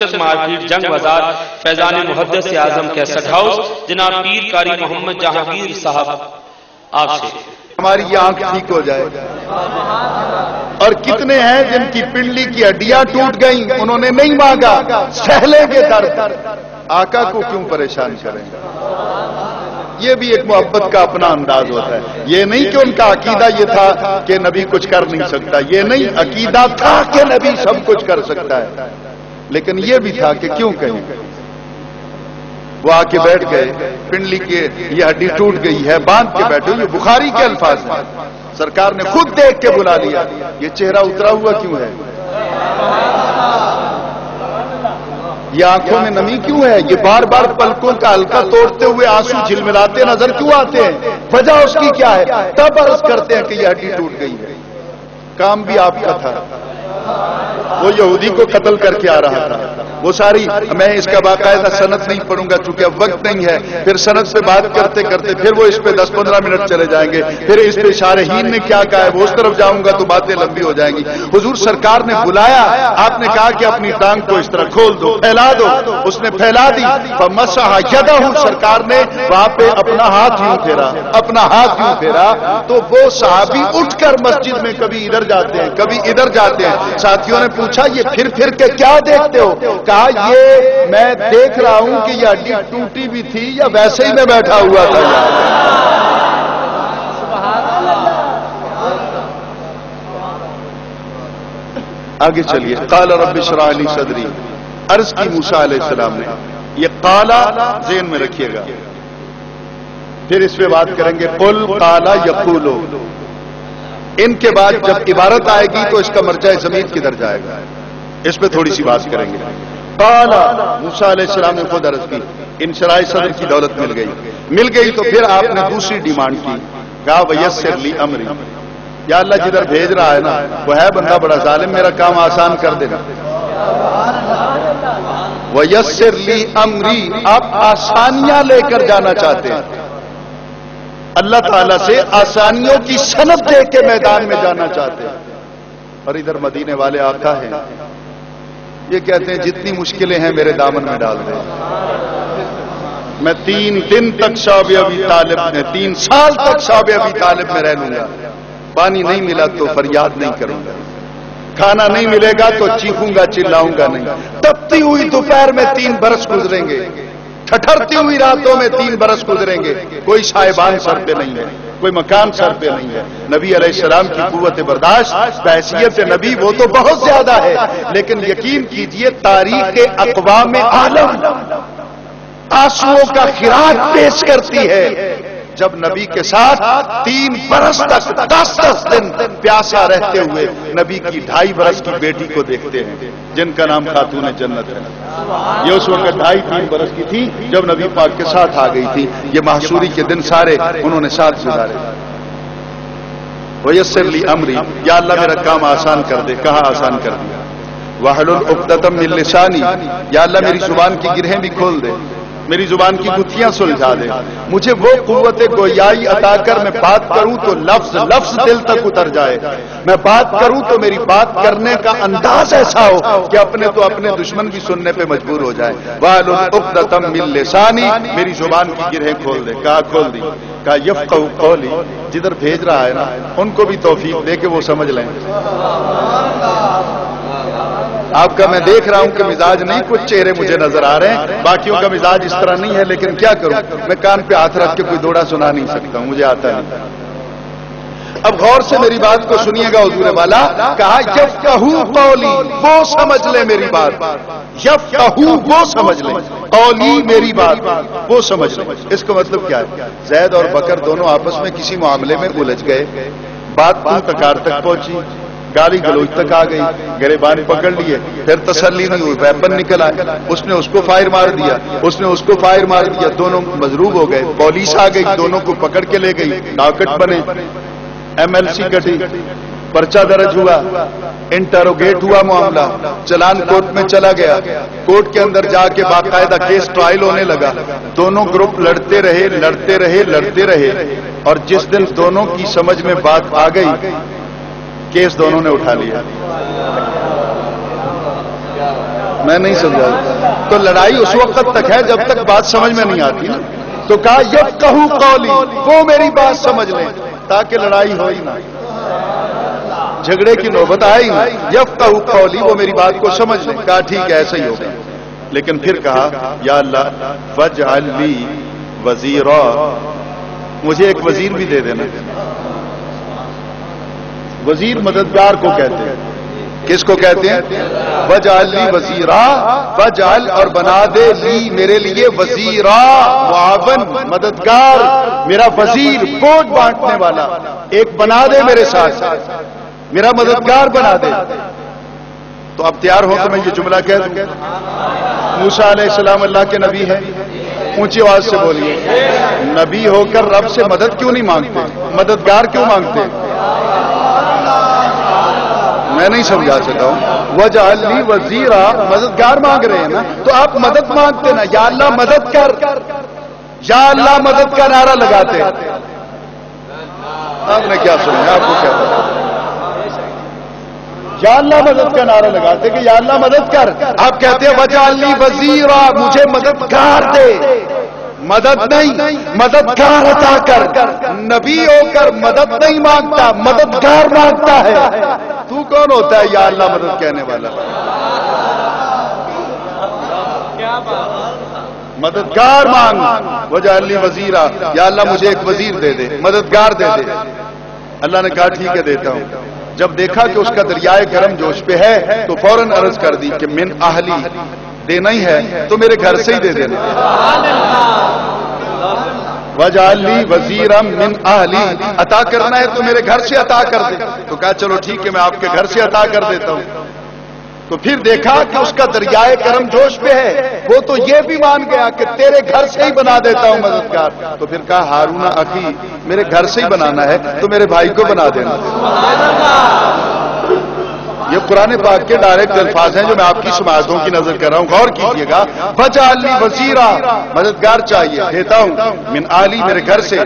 Market جنگ بازار فیضان محدث اعظم کیسٹ ہاؤس جناب پیر قاری محمد جہانگیر صاحب آپ سے ہماری یہ آنکھ ٹھیک ہو جائے. اور کتنے ہیں جن کی پنڈلی کی ہڈیاں ٹوٹ گئیں, انہوں نے نہیں مانگا, سہلے کے درد, آقا کو کیوں پریشان کریں. یہ بھی ایک محبت کا اپنا انداز ہوتا ہے. یہ نہیں کہ ان کا عقیدہ یہ تھا کہ نبی کچھ کر نہیں سکتا, یہ نہیں, عقیدہ تھا کہ نبی سب کچھ کر سکتا ہے, لیکن یہ بھی تھا کہ کیوں کہیں. وہ آ کے بیٹھ گئے, پنڈلی کی یہ ہڈی ٹوٹ گئی ہے, باندھ کے بیٹھے. یہ بخاری کے الفاظ ہیں, سرکار نے خود دیکھ کے بلا لیا, یہ چہرہ اترا ہوا کیوں ہے, یہ آنکھوں میں نمی کیوں ہے, یہ بار بار پلکوں کا حلقہ توڑتے ہوئے آنسو جھلملاتے نظر کیوں آتے ہیں, وجہ اس کی کیا ہے. تب عرض کرتے ہیں کہ یہ ہڈی ٹوٹ گئی ہے. کام بھی آپ کا تھا, وہ یہودی کو قتل کر کے آ رہا تھا. وہ ساری, میں اس کا باقاعدہ سند نہیں پڑھوں گا چونکہ اب وقت نہیں ہے, پھر سند پہ بات کرتے کرتے پھر وہ اس پہ 10-15 منٹ چلے جائیں گے, پھر اس پہ شارحین نے کیا کہا ہے وہ اس طرف جاؤں گا تو باتیں لمبی ہو جائیں گی. حضور سرکار نے بلایا, آپ نے کہا کہ اپنی ٹانگ کو اس طرح کھول دو, پھیلا دو. اس نے پھیلا دی, فمسح یدہ, سرکار نے وہاں پہ اپنا ہاتھ یوں پھیرا, اپنا ہاتھ یوں پھیرا, تو وہ صحابی اٹھ کر مسجد میں کبھی ادھر جاتے ہیں کبھی ادھر جاتے ہیں. ساتھیوں نے پوچھا یہ پھر پھر کے کیا دیکھتے ہو, کہا یہ میں دیکھ رہا ہوں کہ یہ ہڈی ٹوٹی بھی تھی یا ویسے ہی میں بیٹھا ہوا تھا. آگے چلیے. قال رب اشرح لی صدری, عرض کی موسیٰ علیہ السلام نے. یہ قالا ذہن میں رکھیے گا, پھر اس پہ بات کریں گے. قل قالا یقولو, ان کے بعد جب عبارت آئے گی تو اس کا مرجع ضمیر کدھر جائے گا, اس پہ تھوڑی سی بات کریں گے. قالا, موسیٰ علیہ السلام نے خود عرض کی, انشراح صدر کی دولت مل گئی تو پھر آپ نے دوسری ڈیمانڈ کی, کہا ویسر لی امری, یا اللہ جدھر بھیج رہا ہے نا وہ ہے بندہ بڑا ظالم, میرا کام آسان کر دینا. ویسر لی امری, آپ آسانیاں لے کر جانا چاہتے ہیں, اللہ تعالیٰ سے آسانیوں کی سند دے کے میدان میں جانا چاہتے ہیں. اور ادھر مدینے والے آقا ہیں, یہ کہتے ہیں جتنی مشکلیں ہیں میرے دامن میں ڈال دیں. میں 3 دن تک شعب ابی طالب میں, 3 سال تک شعب ابی طالب میں رہ لوں گا. پانی نہیں ملا تو فریاد نہیں کروں گا, کھانا نہیں ملے گا تو چیخوں گا چلاؤں گا نہیں. تپتی ہوئی دوپہر میں 3 برس گزریں گے, ٹھٹھرتی ہوئی راتوں میں 3 برس گزریں گے. کوئی شائبان سر پہ نہیں ہے, کوئی مکان سر پہ نہیں ہے. نبی علیہ السلام کی قوت برداشت بحیثیت نبی وہ تو بہت زیادہ ہے, لیکن یقین کیجئے تاریخ اقوام عالم آنسوؤں کا خراج پیش کرتی ہے جب نبی کے ساتھ 3 برس تک 10 دن پیاسا رہتے ہوئے نبی کی 2.5 برس کی بیٹی کو دیکھتے ہیں جن کا نام خاتون جنت ہے. یہ اس وقت 2.5-3 برس کی تھی جب نبی پاک کے ساتھ آ گئی تھی. یہ محشوری کے دن سارے انہوں نے ساتھ گزارے. ویسر لی امری, یا اللہ میرا کام آسان کر دے. کہاں آسان کر دیا. واحلل عقدۃ من لسانی, یا اللہ میری زبان کی گرہیں بھی کھول دے, میری زبان کی گتھیاں سلجھا دے. مجھے وہ قوت گویائی عطا کر میں بات کروں تو لفظ لفظ دل تک اتر جائے. میں بات کروں تو میری بات کرنے کا انداز ایسا ہو کہ اپنے تو اپنے دشمن بھی سننے پہ مجبور ہو جائے. واحلل عقدۃ من لسانی, میری زبان کی گرہیں کھول دے. کہا کھول دی. کہا یفقہوا قولی, جدھر بھیج رہا ہے نا ان کو بھی توفیق دے کہ وہ سمجھ لیں. آپ کا میں دیکھ رہا ہوں کہ مزاج نہیں, کچھ چہرے مجھے نظر آ رہے ہیں, باقیوں کا مزاج اس طرح نہیں ہے, لیکن کیا کروں, میں کان پہ ہاتھ رکھ کے کوئی دوڑا سنا نہیں سکتا ہوں, مجھے آتا نہیں. اب غور سے میری بات کو سنیے گا. حضور والا کہا یفقہوا قولی, وہ سمجھ لے میری بات. یفقہوا, وہ سمجھ لے. قولی, میری بات وہ سمجھ لے. اس کا مطلب کیا ہے, زید اور بکر دونوں آپس میں کسی معاملے میں الجھ گئے, بات تکار تک پہنچی, گالی گلوچ تک آ گئی, گریبان پکڑ لیے, پھر تسلی نہیں ہوئی, ویپن نکل آئے, اس نے اس کو فائر مار دیا, اس نے اس کو فائر مار دیا, دونوں مضروب ہو گئے. پولیس آ گئی, دونوں کو پکڑ کے لے گئی, ڈاکٹ بنے, MLC کٹی, پرچہ درج ہوا, انٹروگیٹ ہوا معاملہ, چلان کورٹ میں چلا گیا. کورٹ کے اندر جا کے باقاعدہ کیس ٹرائل ہونے لگا. دونوں گروپ لڑتے رہے, اور جس دن دونوں کی سمجھ میں بات آ گئی کیس دونوں نے اٹھا لیا. میں نہیں سمجھا. تو لڑائی اس وقت تک ہے جب تک بات سمجھ میں نہیں آتی نا. تو کہا یفقہوا قولی، وہ میری بات سمجھ لیں تاکہ لڑائی ہو ہی نہ، جھگڑے کی نوبت آئے ہی نہ. یفقہوا قولی، وہ میری بات کو سمجھ لیں. کہا ٹھیک ہے ایسا ہی ہوگا. لیکن پھر کہا یا اللہ فاجعل لی وزیرا، مجھے ایک وزیر بھی دے دینا. وزیر مددگار کو کہتے ہیں. کس کو کہتے ہیں؟ وجعل لی وزیرا، وجعل اور بنا دے لی میرے لیے وزیرا، معاون مددگار، میرا وزیر بوجھ بانٹنے والا ایک بنا دے میرے ساتھ، میرا مددگار بنا دے. تو اب تیار ہو تو میں یہ جملہ کہہ دوں. موسیٰ علیہ السلام اللہ کے نبی ہے، اونچی آواز سے بولیے. نبی ہو کر رب سے مدد کیوں نہیں مانگتے؟ مددگار کیوں مانگتے؟ میں نہیں سمجھا سکتا ہوں. وجعل لی وزیرا، مددگار مانگ رہے ہیں نا، تو آپ مدد مانگتے نا. یا اللہ مدد کر، یا اللہ مدد کا نعرہ لگاتے. آپ نے کیا سنا؟ آپ کو کیا پتا؟ یا اللہ مدد کا نعرہ لگاتے کہ یا اللہ مدد کر. آپ کہتے ہیں وجعل لی وزیرا، مجھے مددگار دے. مدد نہیں، مددگار عطا کر. نبی ہو کر مدد نہیں مانگتا، مددگار مانگتا ہے. تو کون ہوتا ہے یا اللہ مدد کہنے والا؟ مددگار مانگ. وجعل لی وزیرا، یا اللہ مجھے ایک وزیر دے دے، مددگار دے دے. اللہ نے کہا ٹھیک ہے دیتا ہوں. جب دیکھا کہ اس کا دریائے کرم جوش پہ ہے تو فوراً عرض کر دی کہ من اہلی، دینا ہی ہے تو میرے گھر سے ہی دے دینا. وجعل لی وزیرا من اہلی، عطا کرنا ہے تو میرے گھر سے عطا کر دے. تو کہا چلو ٹھیک ہے میں آپ کے گھر سے عطا کر دیتا ہوں. تو پھر دیکھا کہ اس کا دریائے کرم جوش پہ ہے، وہ تو یہ بھی مان گیا کہ تیرے گھر سے ہی بنا دیتا ہوں مددگار. تو پھر کہا ہارون اخی، میرے گھر سے ہی بنانا ہے تو میرے بھائی کو بنا دینا. یہ قرآن پاک کے ڈائریکٹ الفاظ ہیں جو میں آپ کی سماعتوں کی نظر کر رہا ہوں، غور کیجیے گا. وجعل لی وزیرا، مددگار چاہیے، دیتا ہوں. من اہلی، میرے گھر سے.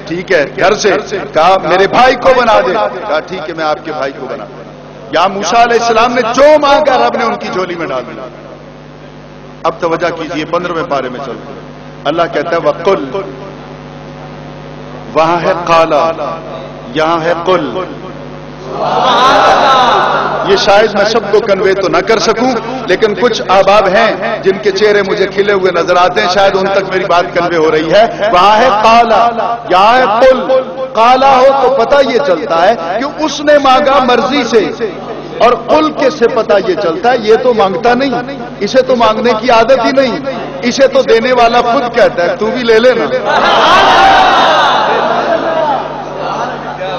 ٹھیک ہے گھر سے. کہا میرے بھائی کو بنا دے. کہا ٹھیک ہے میں آپ کے بھائی کو بنا دوں. یا موسیٰ علیہ السلام نے جو مانگا رب نے ان کی جھولی میں ڈال دیا. اب توجہ کیجیے 15ویں پارے میں چلتے. اللہ کہتا ہے وقل، وہاں ہے قالا، یہاں ہے قل. یہ شاید میں سب کو کنوے تو نہ کر سکوں، لیکن کچھ احباب ہیں جن کے چہرے مجھے کھلے ہوئے نظر آتے ہیں، شاید ان تک میری بات کنوے ہو رہی ہے. وہاں ہے قالا، یہاں ہے قل. قالا ہو تو پتہ یہ چلتا ہے کہ اس نے مانگا مرضی سے، اور قل کے سے پتہ یہ چلتا ہے یہ تو مانگتا نہیں، اسے تو مانگنے کی عادت ہی نہیں، اسے تو دینے والا خود کہتا ہے تو بھی لے لینا،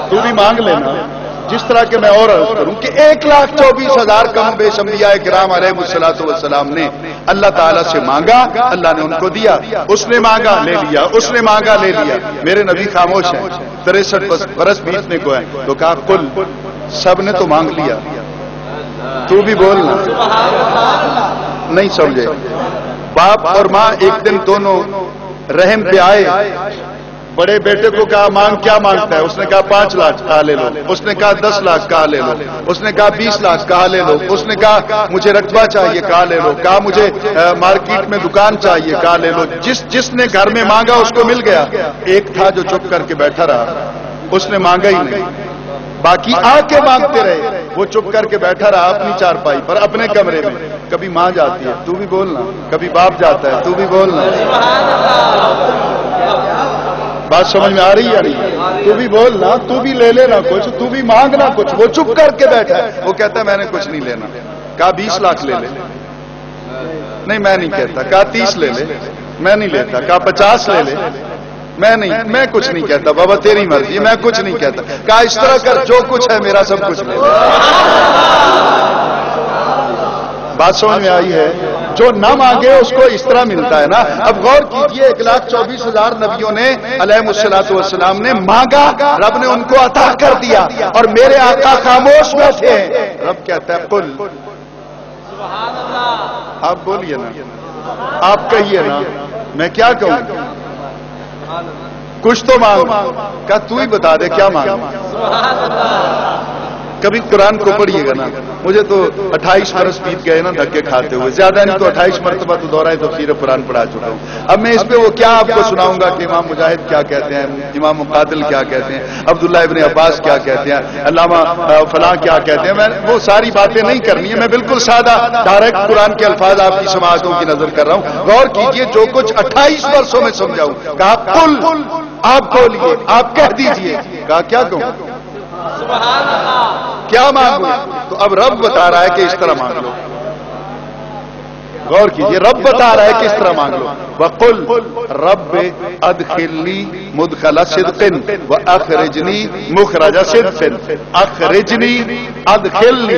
تو بھی مانگ لینا. جس طرح کہ میں اور عرض کروں کہ 1,24,000 کم بیش انبیاء کرام علیہ الصلوۃ والسلام نے اللہ تعالیٰ سے مانگا، اللہ نے ان کو دیا. اس نے مانگا لے لیا، اس نے مانگا لے لیا. میرے نبی خاموش ہیں، 63 برس بیتنے کو ہے. تو کہا قل، سب نے تو مانگ لیا، تو بھی بولنا. نہیں سمجھے؟ باپ اور ماں ایک دن دونوں رحم پہ آئے. بڑے بیٹے کو کہا مانگ، کیا مانگتا ہے؟ اس نے کہا 5 لاکھ. کہا لے لو. اس نے کہا 10 لاکھ. کہا لے لو. اس نے کہا 20 لاکھ. کہا لے لو. اس نے کہا مجھے رقبہ چاہیے. کہا لے لو. کہا مجھے مارکیٹ میں دکان چاہیے. کہا لے لو. جس نے گھر میں مانگا اس کو مل گیا. ایک تھا جو چپ کر کے بیٹھا رہا، اس نے مانگا ہی نہیں. باقی آ کے مانگتے رہے. وہ چپ کر کے بیٹھا رہا اپنی چارپائی پر، اپنے کمرے میں. کبھی ماں جاتی ہے تو بھی بولنا، کبھی باپ جاتا ہے تو بھی بولنا. بات سمجھ میں آ رہی ہے نہیں؟ تو بھی بولنا، تو بھی لے لینا کچھ، تو بھی مانگنا کچھ. وہ چپ کر کے بیٹھا ہے، وہ کہتا ہے میں نے کچھ نہیں لینا. کہا 20 لاکھ لے لے. نہیں میں نہیں کہتا. کہا 30 لے لے. میں نہیں لیتا. کہا 50 لے لے. میں نہیں، میں کچھ نہیں کہتا. بابا تیری مرضی، میں کچھ نہیں کہتا. کہا اس طرح کر، جو کچھ ہے میرا سب کچھ لے. بات سمجھ میں آئی ہے؟ جو نہ مانگے اس کو اس طرح ملتا ہے نا. اب غور کیجئے 1,24,000 نبیوں نے علیہ الصلوۃ والسلام نے مانگا، رب نے ان کو عطا کر دیا، اور میرے آقا خاموش بیٹھے ہیں. رب کہتا ہے قل. آپ بولیے نا، آپ کہیے نا، میں کیا کہوں؟ کچھ تو مانگ. کہا تو ہی بتا دے کیا مانگ. کبھی قرآن کو پڑھیے گا نا. مجھے تو 28 برس بیت گئے نا دھکے کھاتے ہوئے, زیادہ نہیں تو 28 مرتبہ تو دورہ تفسیر قرآن پڑھا چکا ہوں. اب میں اس پہ وہ کیا آپ کو سناؤں گا کہ امام مجاہد کیا کہتے ہیں, امام مقاتل کیا کہتے ہیں, عبداللہ ابن عباس کیا کہتے ہیں, علامہ فلاں کیا کہتے ہیں. میں وہ ساری باتیں نہیں کرنی ہے, میں بالکل سادہ ڈائریکٹ قرآن کے الفاظ آپ کی سماعتوں کی نظر کر رہا ہوں. غور کیجئے, جو کچھ 28 برسوں میں سمجھاؤں. کہا قل, آپ بولیے, آپ کہہ دیجئے. کہا کیا کہوں, کیا مانگو؟ تو اب رب بتا رہا ہے کہ اس طرح مانگ لو. غور کیجئے, رب بتا رہا ہے کہ اس طرح مانگ لو. وَقُلْ رَبِّ أَدْخِلْنِي مُدْخَلَ صِدْقٍ وَأَخْرِجْنِي مُخْرَجَ صِدْقٍ. اخرجنی, ادخلنی,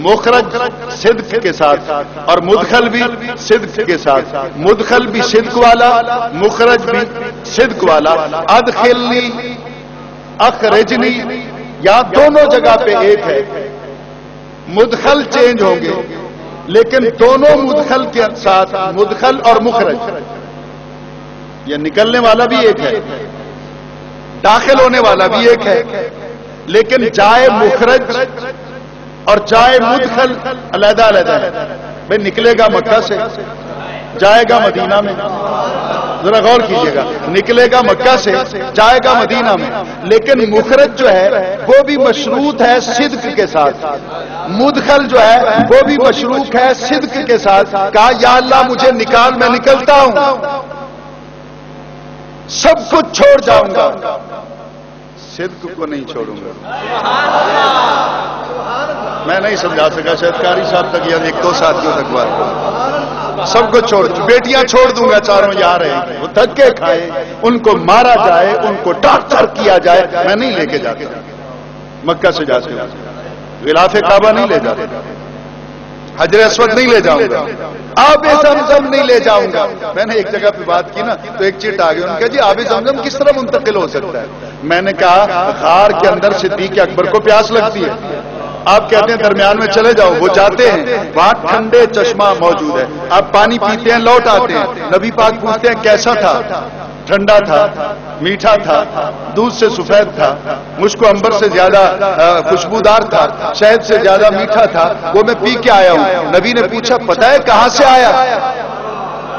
مخرج صدق کے ساتھ اور مدخل بھی صدق کے ساتھ. مدخل بھی صدق والا, مخرج بھی صدق والا. ادخلنی, اخرجنی, یا دونوں جگہ پہ ایک ہے. مدخل چینج ہوں گے لیکن دونوں مدخل کے ساتھ مدخل اور مخرج, یہ نکلنے والا بھی ایک ہے, داخل ہونے والا بھی ایک ہے, لیکن جائے مخرج اور جائے مدخل علیحدہ علیحدہ ہے. بھائی نکلے گا مکہ سے, جائے گا مدینہ میں. ذرا غور کیجئے گا, نکلے گا مکہ سے, جائے گا مدینہ میں, لیکن مخرج جو ہے وہ بھی مشروط ہے صدق کے ساتھ. مدخل جو ہے وہ بھی مشروط ہے صدق کے ساتھ. کہا یا اللہ مجھے نکال, میں نکلتا ہوں, سب کچھ چھوڑ جاؤں گا, صدق کو نہیں چھوڑوں گا. میں نہیں سمجھا سکا, شاید قاری صاحب تک یا 1-2 ساتھیوں تک بات. سب کو چھوڑ, بیٹیاں چھوڑ دوں گا, چاروں یہاں رہیں گے, وہ دھکے کھائے, ان کو مارا جائے, ان کو ٹارچر کیا جائے, میں نہیں لے کے جاتا مکہ سے. جا کے غلاف کعبہ نہیں لے جاتا, حجر اسود نہیں لے جاؤں گا, آب زمزم نہیں لے جاؤں گا. میں نے ایک جگہ پہ بات کی نا تو ایک چیٹ آ گئی, انہوں نے کہا جی آب زمزم کس طرح منتقل ہو سکتا ہے. میں نے کہا غار کے اندر صدیق اکبر کو پیاس لگتی ہے, آپ کہتے ہیں درمیان میں چلے جاؤ, وہ جاتے ہیں, وہاں ٹھنڈے چشمہ موجود ہے, آپ پانی پیتے ہیں, لوٹ آتے ہیں. نبی پاک پوچھتے ہیں کیسا تھا, ٹھنڈا تھا, میٹھا تھا, دودھ سے سفید تھا, مجھ کو عنبر سے زیادہ خوشبودار تھا, شہد سے زیادہ میٹھا تھا, وہ میں پی کے آیا ہوں. نبی نے پوچھا پتہ ہے کہاں سے آیا؟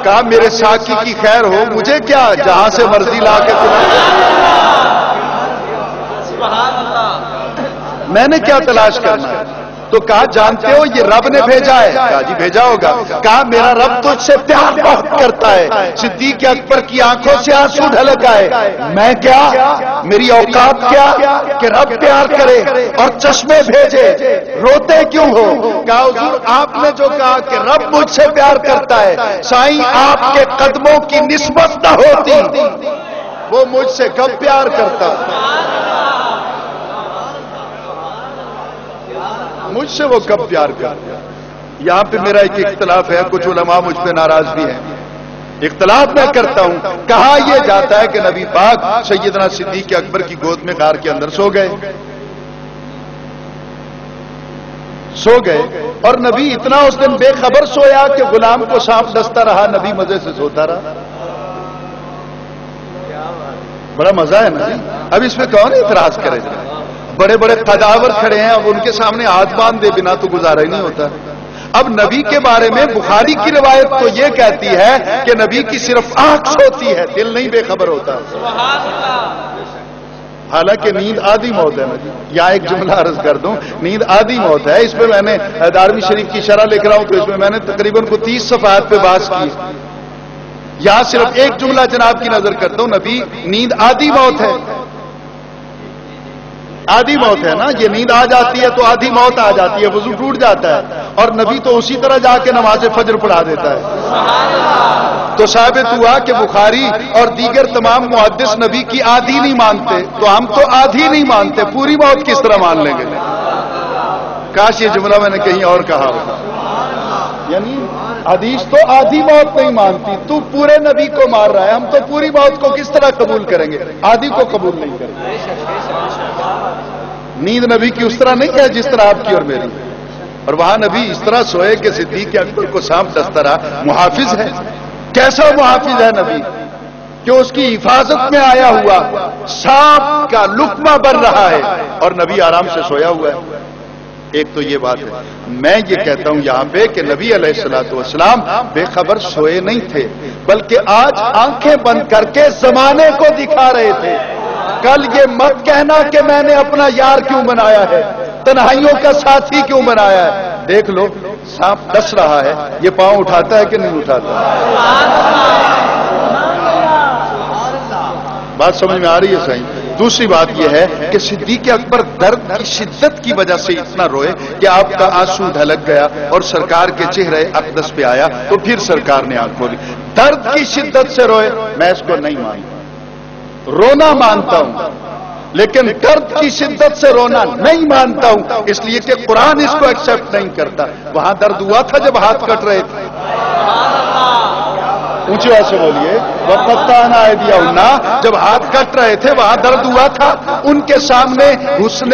کہا میرے ساقی کی خیر ہو, مجھے کیا, جہاں سے مرضی لا کے میں نے کیا تلاش کرنا ہے. تو کہا جانتے ہو یہ رب نے بھیجا ہے. کہا جی بھیجا ہوگا. کہا میرا رب تجھ سے پیار بہت کرتا ہے. صدیق اکبر کی آنکھوں سے آنسو ڈھلک آئے. میں کیا, میری اوقات کیا کہ رب پیار کرے اور چشمے بھیجے, روتے کیوں ہو؟ کہا حضور آپ نے جو کہا کہ رب مجھ سے پیار کرتا ہے, سائیں آپ کے قدموں کی نسبت نہ ہوتی, وہ مجھ سے کب پیار کرتا, مجھ سے وہ کب پیار کرتا. یہاں پہ میرا ایک اختلاف ہے, کچھ علماء مجھ پہ ناراض بھی ہیں, اختلاف میں کرتا ہوں. کہا یہ جاتا ہے کہ نبی پاک سیدنا صدیق اکبر کی گود میں غار کے اندر سو گئے, اور نبی اتنا اس دن بے خبر سویا کہ غلام کو سانپ ڈستا رہا, نبی مزے سے سوتا رہا. بڑا مزہ ہے نا. اب اس میں کون اعتراض کرے گا؟ بڑے بڑے قداور کھڑے ہیں, اب ان کے سامنے ہاتھ باندھ دے بنا تو گزارا ہی نہیں ہوتا. اب نبی کے بارے میں بخاری کی روایت تو یہ کہتی ہے کہ نبی کی صرف آنکھ سوتی ہے, دل نہیں بے خبر ہوتا. حالانکہ نیند آدھی موت ہے. یا ایک جملہ عرض کر دوں, نیند آدھی موت ہے. اس پہ میں نے دارمی شریف کی شرح لکھ رہا ہوں تو اس میں نے تقریباً 30 صفحات پہ بحث کی. یہاں صرف ایک جملہ جناب کی نظر کرتا ہوں, نبی نیند آدھی موت ہے. آدھی موت ہے نا, یہ نیند آ جاتی ہے تو آدھی موت آ جاتی ہے, وضو ٹوٹ جاتا ہے, اور نبی تو اسی طرح جا کے نماز فجر پڑھا دیتا ہے. تو ثابت ہوا کہ بخاری اور دیگر تمام محدث نبی کی آدھی نہیں مانتے, تو ہم تو آدھی نہیں مانتے, پوری موت کس طرح مان لیں گے. کاش یہ جملہ میں نے کہیں اور کہا ہوگا. یعنی حدیث تو آدھی موت نہیں مانتی, تو پورے نبی کو مار رہا ہے, ہم تو پوری موت کو کس طرح قبول کریں گے, آدھی کو قبول نہیں کریں گے. نیند نبی کی اس طرح نہیں ہے جس طرح آپ کی اور میری. اور وہاں نبی اس طرح سوئے کہ صدیق اکبر کو سانپ ڈستا رہا. محافظ ہے, کیسا محافظ ہے نبی کہ اس کی حفاظت میں آیا ہوا سانپ کا لقمہ بن رہا ہے اور نبی آرام سے سویا ہوا ہے. ایک تو یہ بات ہے. میں یہ کہتا ہوں یہاں پہ کہ نبی علیہ الصلوۃ والسلام بے خبر سوئے نہیں تھے، بلکہ آج آنکھیں بند کر کے زمانے کو دکھا رہے تھے. کل یہ مت کہنا کہ میں نے اپنا یار کیوں بنایا ہے، تنہائیوں کا ساتھی کیوں بنایا ہے. دیکھ لو سانپ ڈس رہا ہے، یہ پاؤں اٹھاتا ہے کہ نہیں اٹھاتا؟ بات سمجھ میں آ رہی ہے صحیح؟ دوسری بات یہ ہے کہ صدیق اکبر درد کی شدت کی وجہ سے اتنا روئے کہ آپ کا آنسو ڈھلک گیا اور سرکار کے چہرے اقدس پہ آیا تو پھر سرکار نے آنکھ کھولی. درد کی شدت سے روئے، میں اس کو نہیں مانتا. رونا مانتا ہوں لیکن درد کی شدت سے رونا نہیں مانتا ہوں، اس لیے کہ قرآن اس کو ایکسپٹ نہیں کرتا. وہاں درد ہوا تھا جب ہاتھ کٹ رہے تھے. اونچی آواز سے بولیے. وقتانا ایدیہن، جب ہاتھ کٹ رہے تھے وہاں درد ہوا تھا. ان کے سامنے حسن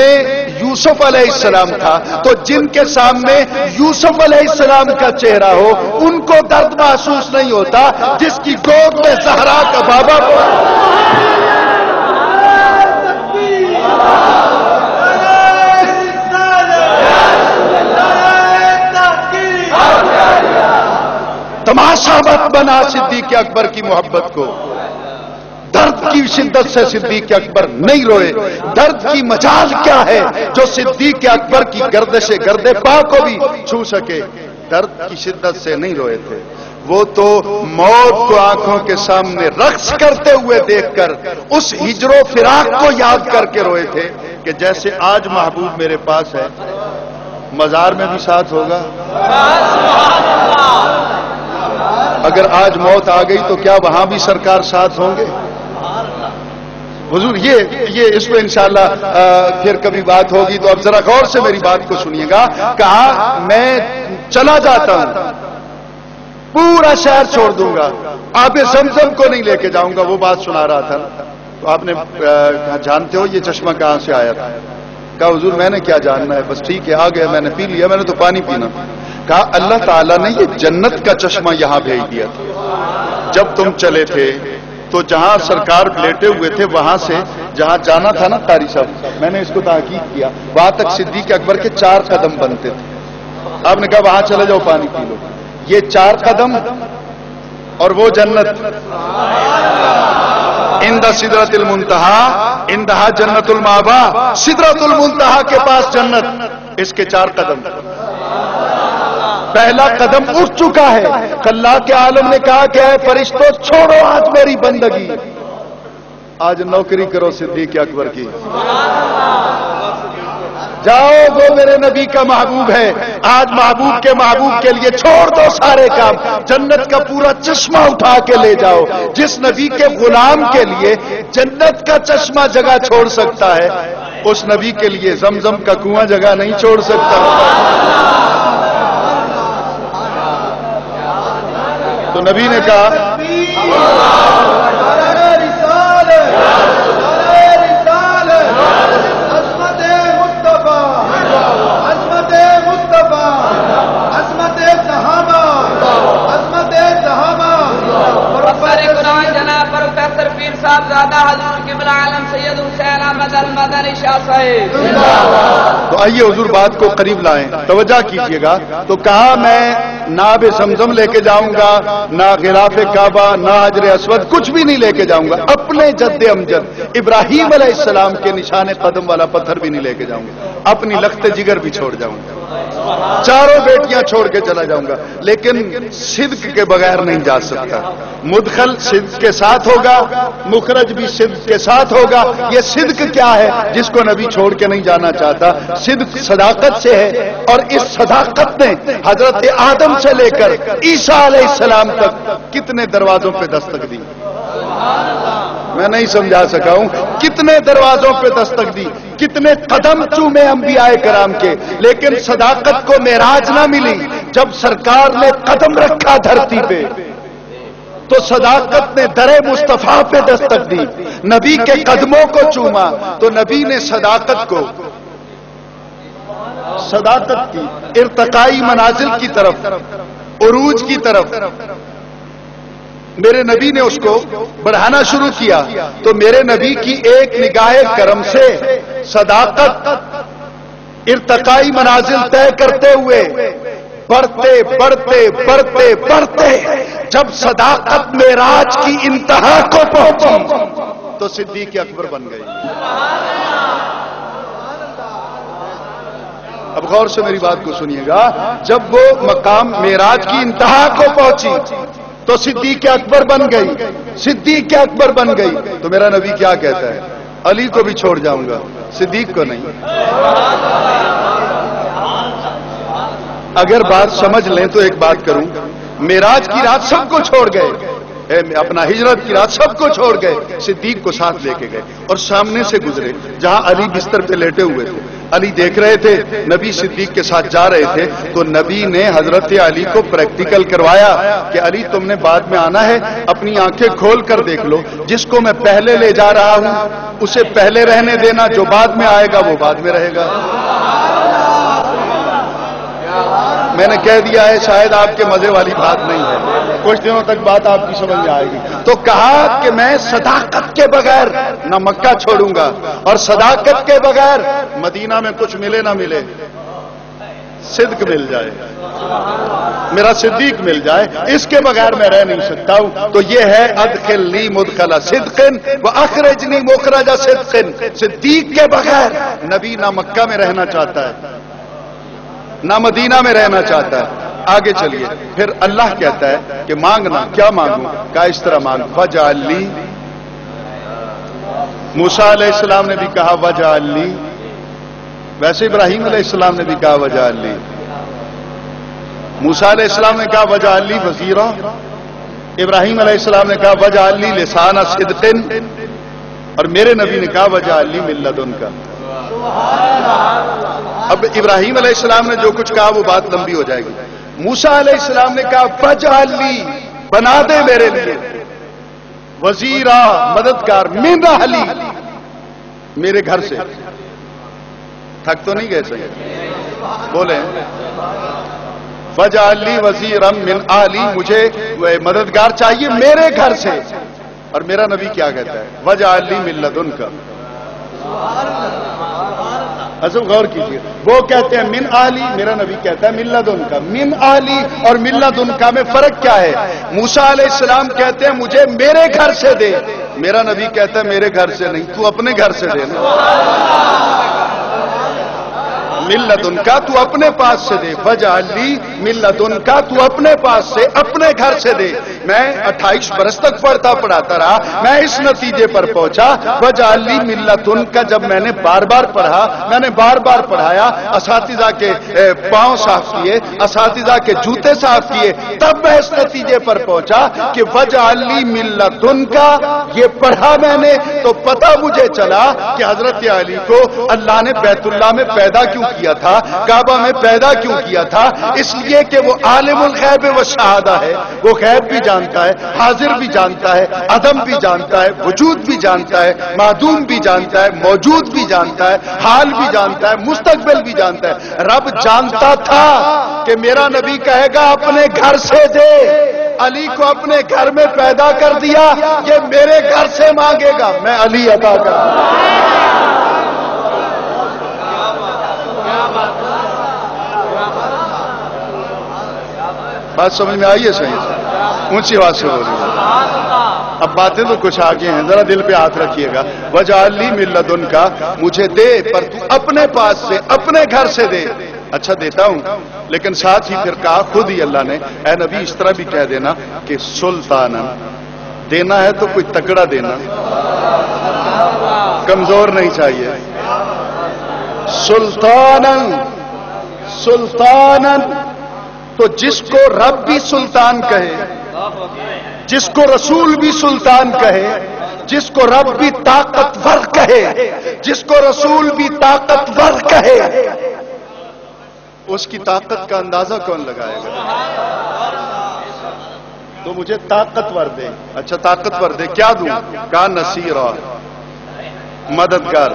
یوسف علیہ السلام تھا، تو جن کے سامنے یوسف علیہ السلام کا چہرہ ہو ان کو درد محسوس نہیں ہوتا. جس کی گود میں زہرا کا بابا تماشا مت بنا صدیق اکبر کی محبت کو. درد کی شدت سے صدیق اکبر نہیں روئے. درد کی مجال کیا ہے جو صدیق اکبر کی گردش گرد پا کو بھی چھو سکے؟ درد کی شدت سے نہیں روئے تھے. وہ تو موت کو آنکھوں کے سامنے رقص کرتے ہوئے دیکھ کر اس ہجر و فراق کو یاد کر کے روئے تھے کہ جیسے آج محبوب میرے پاس ہے، مزار میں بھی ساتھ ہوگا. اگر آج موت آ گئی تو کیا وہاں بھی سرکار ساتھ ہوں گے؟ حضور یہ اس پہ انشاءاللہ پھر کبھی بات ہوگی تو اب ذرا غور سے میری بات کو سنیے گا. کہا میں چلا جاتا ہوں، پورا شہر چھوڑ دوں گا، آب زمزم کو نہیں لے کے جاؤں گا. وہ بات سنا رہا تھا تو آپ نے کہا جانتے ہو یہ چشمہ کہاں سے آیا تھا؟ کہا حضور میں نے کیا جاننا ہے، بس ٹھیک ہے آ گیا، میں نے پی لیا، میں نے تو پانی پینا. کہا اللہ تعالیٰ نے یہ جنت کا چشمہ یہاں بھیج دیا تھا. جب تم چلے تھے تو جہاں سرکار لیٹے ہوئے تھے وہاں سے جہاں جانا تھا نا قاری صاحب، میں نے اس کو تحقیق کیا، وہاں تک صدیق اکبر کے 4 قدم بنتے تھے. آپ نے کہا وہاں چلے جاؤ پانی پی لو. یہ 4 قدم اور وہ جنت. عند سدرۃ المنتہا، عندہا جنت المأوا، سدرۃ المنتہا کے پاس جنت. اس کے 4 قدم. پہلا قدم اٹھ چکا ہے. اللہ کے عالم نے کہا کہ اے فرشتوں چھوڑو آج میری بندگی، آج نوکری کرو صدیق اکبر کی. جاؤ وہ میرے نبی کا محبوب ہے، آج محبوب کے لیے چھوڑ دو سارے کام. جنت کا پورا چشمہ اٹھا کے لے جاؤ. جس نبی کے غلام کے لیے جنت کا چشمہ جگہ چھوڑ سکتا ہے اس نبی کے لیے زمزم کا کنواں جگہ نہیں چھوڑ سکتا. تو نبی نے کہا تو آئیے حضور بات کو قریب لائیں، توجہ کیجئے گا. تو کہا میں نہ آب زمزم لے کے جاؤں گا، نہ غلاف کعبہ، نہ حجر اسود، کچھ بھی نہیں لے کے جاؤں گا. اپنے جد امجد ابراہیم علیہ السلام کے نشان قدم والا پتھر بھی نہیں لے کے جاؤں گا. اپنی لخت جگر بھی چھوڑ جاؤں گا، 4 بیٹیاں چھوڑ کے چلا جاؤں گا. لیکن صدق کے بغیر نہیں جا سکتا. مدخل صدق کے ساتھ ہوگا، مخرج بھی صدق کے ساتھ ہوگا. یہ صدق کیا ہے جس کو نبی چھوڑ کے نہیں جانا چاہتا؟ صدق صداقت سے ہے، اور اس صداقت نے حضرت آدم سے لے کر عیسیٰ علیہ السلام تک کتنے دروازوں پہ دستک دی. میں نہیں سمجھا سکا ہوں کتنے دروازوں پہ دستک دی، کتنے قدم چومے انبیاء کرام کے، لیکن صداقت کو معراج نہ ملی. جب سرکار نے قدم رکھا دھرتی پہ تو صداقت نے در مصطفیٰ پہ دستک دی. نبی کے قدموں کو چوما تو نبی نے صداقت کی ارتقائی منازل کی طرف، عروج کی طرف میرے نبی نے اس کو بڑھانا شروع کیا. تو میرے نبی کی ایک نگاہ کرم سے صداقت ارتقائی منازل طے کرتے ہوئے بڑھتے بڑھتے بڑھتے بڑھتے جب صداقت معراج کی انتہا کو پہنچی تو صدیق اکبر بن گئی. اب غور سے میری بات کو سنیے گا. جب وہ مقام معراج کی انتہا کو پہنچی تو صدیق اکبر بن گئی. صدیق اکبر بن گئی تو میرا نبی کیا کہتا ہے؟ علی کو بھی چھوڑ جاؤں گا، صدیق کو نہیں. اگر بات سمجھ لیں تو ایک بات کروں، معراج کی رات سب کو چھوڑ گئے، اپنا ہجرت کی رات سب کو چھوڑ گئے، صدیق کو ساتھ لے کے گئے اور سامنے سے گزرے جہاں علی بستر پہ لیٹے ہوئے تھے. علی دیکھ رہے تھے، نبی صدیق کے ساتھ جا رہے تھے تو نبی نے حضرت علی کو پریکٹیکل کروایا کہ علی تم نے بعد میں آنا ہے، اپنی آنکھیں کھول کر دیکھ لو، جس کو میں پہلے لے جا رہا ہوں اسے پہلے رہنے دینا، جو بعد میں آئے گا وہ بعد میں رہے گا. میں نے کہہ دیا ہے، شاید آپ کے مزے والی بات نہیں ہے، کچھ دنوں تک بات آپ کی سمجھ میں آئے گی. تو کہا کہ میں صداقت کے بغیر نہ مکہ چھوڑوں گا اور صداقت کے بغیر مدینہ میں کچھ ملے نہ ملے، صدق مل جائے، میرا صدیق مل جائے، اس کے بغیر میں رہ نہیں سکتا ہوں. تو یہ ہے ادخلنی مدخل صدق واخرجنی مخرج صدق. صدیق کے بغیر نبی نہ مکہ میں رہنا چاہتا ہے نہ مدینہ میں رہنا چاہتا ہے. آگے چلیے، پھر اللہ کہتا ہے کہ مانگنا، کیا مانگوں؟ کہا اس طرح مانگ، وجعل لی. موسیٰ علیہ السلام نے بھی کہا وجعل لی، ویسے ابراہیم علیہ السلام نے بھی کہا وجعل لی. موسیٰ علیہ السلام نے کہا وجعل لی وزیرا، ابراہیم علیہ السلام نے کہا وجعل لی لسان صدق، اور میرے نبی نے کہا وجعل لی من لدنک. اب ابراہیم علیہ السلام نے جو کچھ کہا وہ بات لمبی ہو جائے گی. موسیٰ علیہ السلام نے کہا وجعل لی، بنا دے میرے لیے وزیرا، مددگار، من اہلی، میرے گھر سے. تھک تو نہیں گئے صحیح بولیں؟ وجعل لی وزیرا من اہلی، مجھے مددگار چاہیے میرے گھر سے. اور میرا نبی کیا کہتا ہے؟ وجعل لی من لدنک. اصل غور کیجیے، وہ کہتے ہیں من آلی، میرا نبی کہتا ہے من لدنک. من آلی اور من لدنک میں فرق کیا ہے؟ موسیٰ علیہ السلام کہتے ہیں مجھے میرے گھر سے دے، میرا نبی کہتا ہے میرے گھر سے نہیں، تو اپنے گھر سے دے نا. من لدنک تو اپنے پاس سے دے، وجعل لی من لدنک تو اپنے پاس سے، اپنے گھر سے دے. میں 28 برس تک پڑھاتا رہا، میں اس نتیجے پر پہنچا وجعل لی من لدنک. جب میں نے بار بار پڑھا، میں نے بار بار پڑھایا، اساتذہ کے پاؤں صاف کیے، اساتذہ کے جوتے صاف کیے، تب میں اس نتیجے پر پہنچا کہ وجعل لی من لدنک. یہ پڑھا میں نے تو پتہ مجھے چلا کہ حضرت علی کو اللہ نے بیت اللہ میں پیدا کیوں کیا تھا، کعبہ میں پیدا کیوں کیا تھا؟ اس لیے کہ وہ عالم الغیب و شہادہ ہے، وہ غیب بھی جانتا ہے، حاضر بھی جانتا ہے، عدم بھی جانتا ہے، وجود بھی جانتا ہے، معدوم بھی جانتا ہے، موجود بھی جانتا ہے، حال بھی جانتا ہے، مستقبل بھی جانتا ہے. رب جانتا تھا کہ میرا نبی کہے گا اپنے گھر سے دے، علی کو اپنے گھر میں پیدا کر دیا، یہ میرے گھر سے مانگے گا، میں علی عطا کروں. بات سمجھ میں آئی ہے؟ صحیح اونچی آواز سے بول رہی ہے. اب باتیں تو کچھ آگے ہیں، ذرا دل پہ ہاتھ رکھیے گا. وجعل لی من لدنک، مجھے دے پر تو اپنے پاس سے، اپنے گھر سے دے. اچھا دیتا ہوں، لیکن ساتھ ہی پھر کہا خود ہی اللہ نے، اے نبی اس طرح بھی کہہ دینا کہ سلطانن، دینا ہے تو کوئی تگڑا دینا، کمزور نہیں چاہیے. سلطانن، سلطانن تو جس کو رب بھی سلطان کہے، جس کو رسول بھی سلطان کہے، جس کو رب بھی طاقتور کہے، جس کو رسول بھی طاقتور کہے، اس کی طاقت کا اندازہ کون لگائے گا؟ تو مجھے طاقتور دے. اچھا طاقتور دے، کیا دوں؟ کہا نصیرا، مددگار.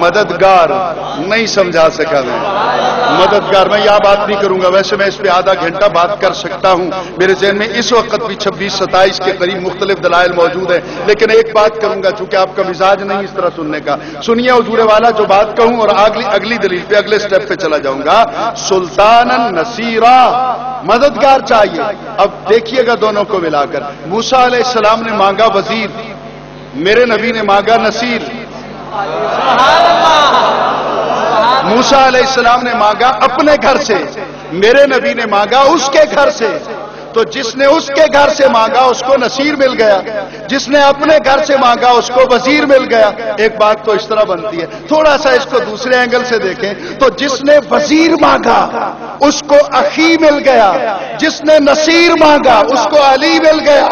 مددگار نہیں سمجھا سکا میں. مددگار میں یہاں بات نہیں کروں گا، ویسے میں اس پہ آدھا گھنٹہ بات کر سکتا ہوں، میرے ذہن میں اس وقت بھی 26-27 کے قریب مختلف دلائل موجود ہیں، لیکن ایک بات کروں گا چونکہ آپ کا مزاج نہیں اس طرح سننے کا، سنیے حضور والا جو بات کہوں اور اگلی دلیل پہ اگلے سٹیپ پہ چلا جاؤں گا۔ سلطانن نصیرا، مددگار چاہیے۔ اب دیکھیے گا دونوں کو ملا کر، موسیٰ علیہ السلام نے مانگا وزیر، میرے نبی نے مانگا نصیر۔ موسیٰ علیہ السلام نے مانگا اپنے گھر سے، میرے نبی نے مانگا اس کے گھر سے۔ تو جس نے اس کے گھر سے مانگا اس کو نصیر مل گیا، جس نے اپنے گھر سے مانگا اس کو وزیر مل گیا۔ ایک بات تو اس طرح بنتی ہے، تھوڑا سا اس کو دوسرے اینگل سے دیکھیں تو جس نے وزیر مانگا اس کو اخی مل گیا، جس نے نصیر مانگا اس کو علی مل گیا۔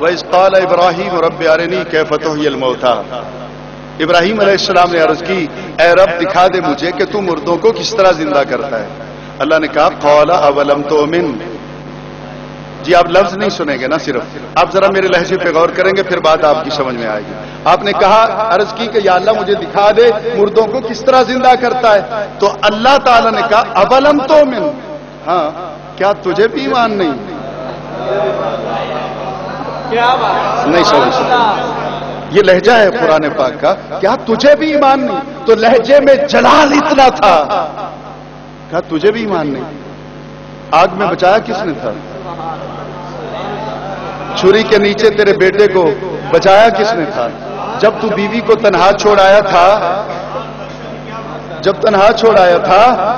وَإِذْ قَالَ إِبْرَاهِيمُ رَبِّ أَرِنِي كَيْفَ تُحْيِي الْمَوْتَى، ابراہیم علیہ السلام نے عرض کی اے رب دکھا دے مجھے کہ تو مردوں کو کس طرح زندہ کرتا ہے۔ اللہ نے کہا قَالَ أَوَلَمْ تُؤْمِنْ، جی آپ لفظ نہیں سنیں گے نا، صرف آپ ذرا میرے لہجے پہ غور کریں گے پھر بات آپ کی سمجھ میں آئے گی۔ آپ نے کہا عرض کی کہ یا اللہ مجھے دکھا دے مردوں کو کس طرح زندہ کرتا ہے، تو اللہ تعالیٰ نے کہا أَوَلَمْ تُؤْمِنْ، ہاں کیا تجھے بھی ایمان نہیں؟ نہیں سمجھ سکتا، یہ لہجہ ہے قرآن پاک کا، کیا تجھے بھی ایمان نہیں؟ تو لہجے میں جلال اتنا تھا، کیا تجھے بھی ایمان نہیں؟ آگ میں بچایا کس نے تھا؟ چھری کے نیچے تیرے بیٹے کو بچایا کس نے تھا؟ جب تو بیوی کو تنہا چھوڑ آیا تھا،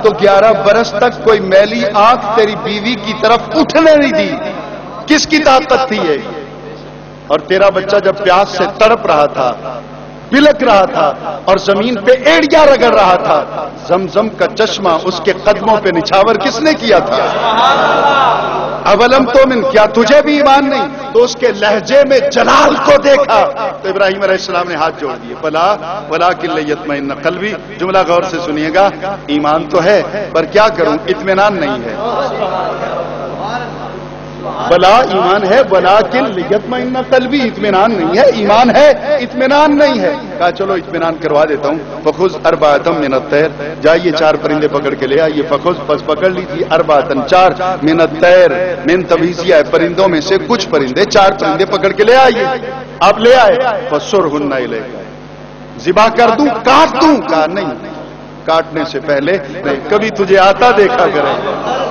تو 11 برس تک کوئی میلی آنکھ تیری بیوی کی طرف اٹھنے نہیں دی، کس کی طاقت تھی یہ؟ اور تیرا بچہ جب پیاس سے تڑپ رہا تھا، بلک رہا تھا اور زمین پہ ایڑیاں رگڑ رہا تھا، زمزم کا چشمہ اس کے قدموں پہ نچھاور کس نے کیا تھا؟ اولم تؤمن، کیا تجھے بھی ایمان نہیں؟ تو اس کے لہجے میں جلال کو دیکھا تو ابراہیم علیہ السلام نے ہاتھ جوڑ دیے، بلا ولکن لیطمئن قلبی، جملہ غور سے سنیے گا، ایمان تو ہے پر کیا کروں اطمینان نہیں ہے۔ بلا ایمان ہے ولیکن لیطمئن قلبی، اطمینان نہیں ہے، ایمان ہے اطمینان نہیں ہے۔ کہا چلو اطمینان کروا دیتا ہوں، فخذ اربعۃ من الطیر، جائیے 4 پرندے پکڑ کے لے آئیے، فخذ پس پکڑ لیجیے، اربعۃ 4 من الطیر، من تبعیضیہ ہے پرندوں میں سے کچھ پرندے، 4 پرندے پکڑ کے لے آئیے۔ آپ لے آئے، فصرہن الیک، ذبح کر دوں کاٹ دوں؟ کہا نہیں، کاٹنے سے پہلے کبھی تجھے آتا دیکھا کرے،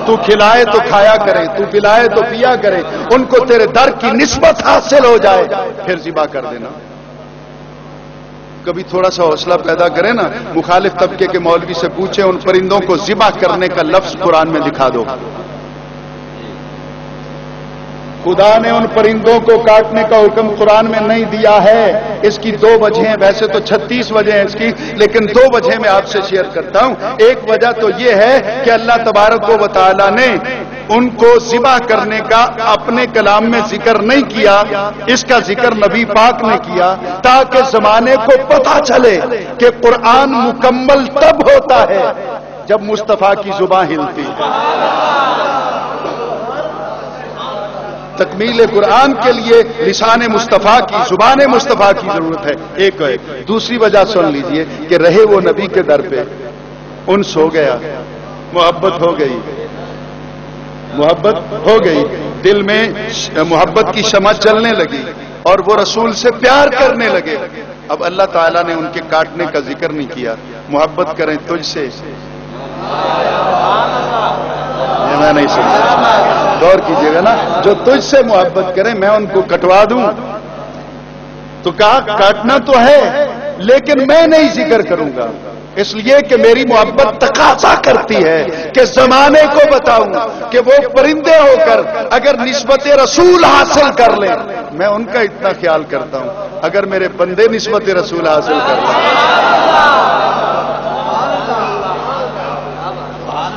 تو کھلائے تو کھایا کرے، تو پلائے تو پیا کرے، ان کو تیرے در کی نسبت حاصل ہو جائے پھر ذبح کر دینا۔ کبھی تھوڑا سا حوصلہ پیدا کرے نا، مخالف طبقے کے مولوی سے پوچھے ان پرندوں کو ذبح کرنے کا لفظ قرآن میں دکھا دو۔ خدا نے ان پرندوں کو کاٹنے کا حکم قرآن میں نہیں دیا ہے۔ اس کی 2 وجہیں ہیں، ویسے تو 36 وجہ ہیں اس کی، لیکن 2 وجہیں میں آپ سے شیئر کرتا ہوں۔ ایک وجہ تو یہ ہے کہ اللہ تبارک و تعالی نے ان کو ذبح کرنے کا اپنے کلام میں ذکر نہیں کیا، اس کا ذکر نبی پاک نے کیا تاکہ زمانے کو پتہ چلے کہ قرآن مکمل تب ہوتا ہے جب مصطفیٰ کی زبان ہلتی ہے۔ تکمیل قرآن کے لیے لسان مصطفیٰ کی، زبان مصطفیٰ کی ضرورت ہے، ایک ہے۔ دوسری وجہ سن لیجئے کہ رہے وہ نبی کے در پہ، انس ہو گیا، محبت ہو گئی، دل میں محبت کی شمع چلنے لگی اور وہ رسول سے پیار کرنے لگے۔ اب اللہ تعالیٰ نے ان کے کاٹنے کا ذکر نہیں کیا، محبت کریں تجھ سے، میں نہیں سمجھا، غور کیجیے گا نا، جو تجھ سے محبت کریں میں ان کو کٹوا دوں؟ تو کہا کاٹنا تو ہے لیکن میں نہیں ذکر کروں گا، اس لیے کہ میری محبت تقاضا کرتی ہے کہ زمانے کو بتاؤں کہ وہ پرندے ہو کر اگر نسبت رسول حاصل کر لیں، میں ان کا اتنا خیال کرتا ہوں، اگر میرے بندے نسبت رسول حاصل کر لیں،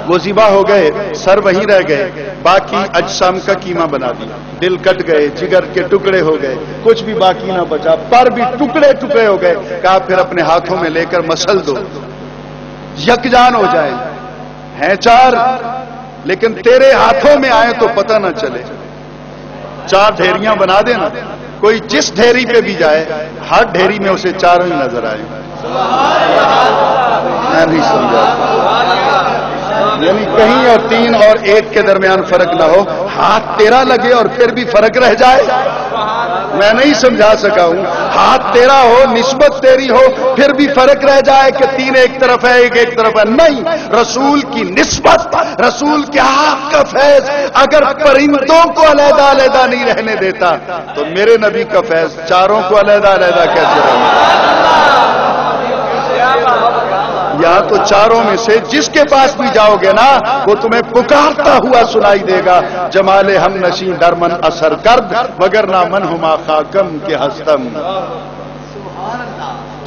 وہ ذبح ہو گئے، سر وہیں رہ گئے، باقی اجسام کا کیما بنا دیا، دل کٹ گئے، جگر کے ٹکڑے ہو گئے، کچھ بھی باقی نہ بچا، پر بھی ٹکڑے ٹکڑے ہو گئے۔ کہا پھر اپنے ہاتھوں میں لے کر مسل دو، یکجان ہو جائے، ہیں 4 لیکن تیرے ہاتھوں میں آئے تو پتہ نہ چلے۔ 4 ڈھیریاں بنا دینا، کوئی جس ڈھیری پہ بھی جائے ہر ڈھیری میں اسے 4 ہی نظر آئے. میں نہیں سمجھا، یعنی کہیں اور 3 اور 1 کے درمیان فرق نہ ہو، ہاتھ تیرا لگے اور پھر بھی فرق رہ جائے. میں نہیں سمجھا سکا ہوں. ہاتھ تیرا ہو، نسبت تیری ہو، پھر بھی فرق رہ جائے کہ 3 ایک طرف ہے 1 ایک طرف ہے. نہیں، رسول کی نسبت، رسول کے ہاتھ کا فیض اگر پرندوں کو علیحدہ علیحدہ نہیں رہنے دیتا تو میرے نبی کا فیض 4 کو علیحدہ علیحدہ کیسے رہے؟ یہاں تو 4 میں سے جس کے پاس بھی جاؤ گے نا وہ تمہیں پکارتا ہوا سنائی دے گا، جمال ہم نشیں درمن اثر کرد مگر نہ من ہما خاکم کے ہستم.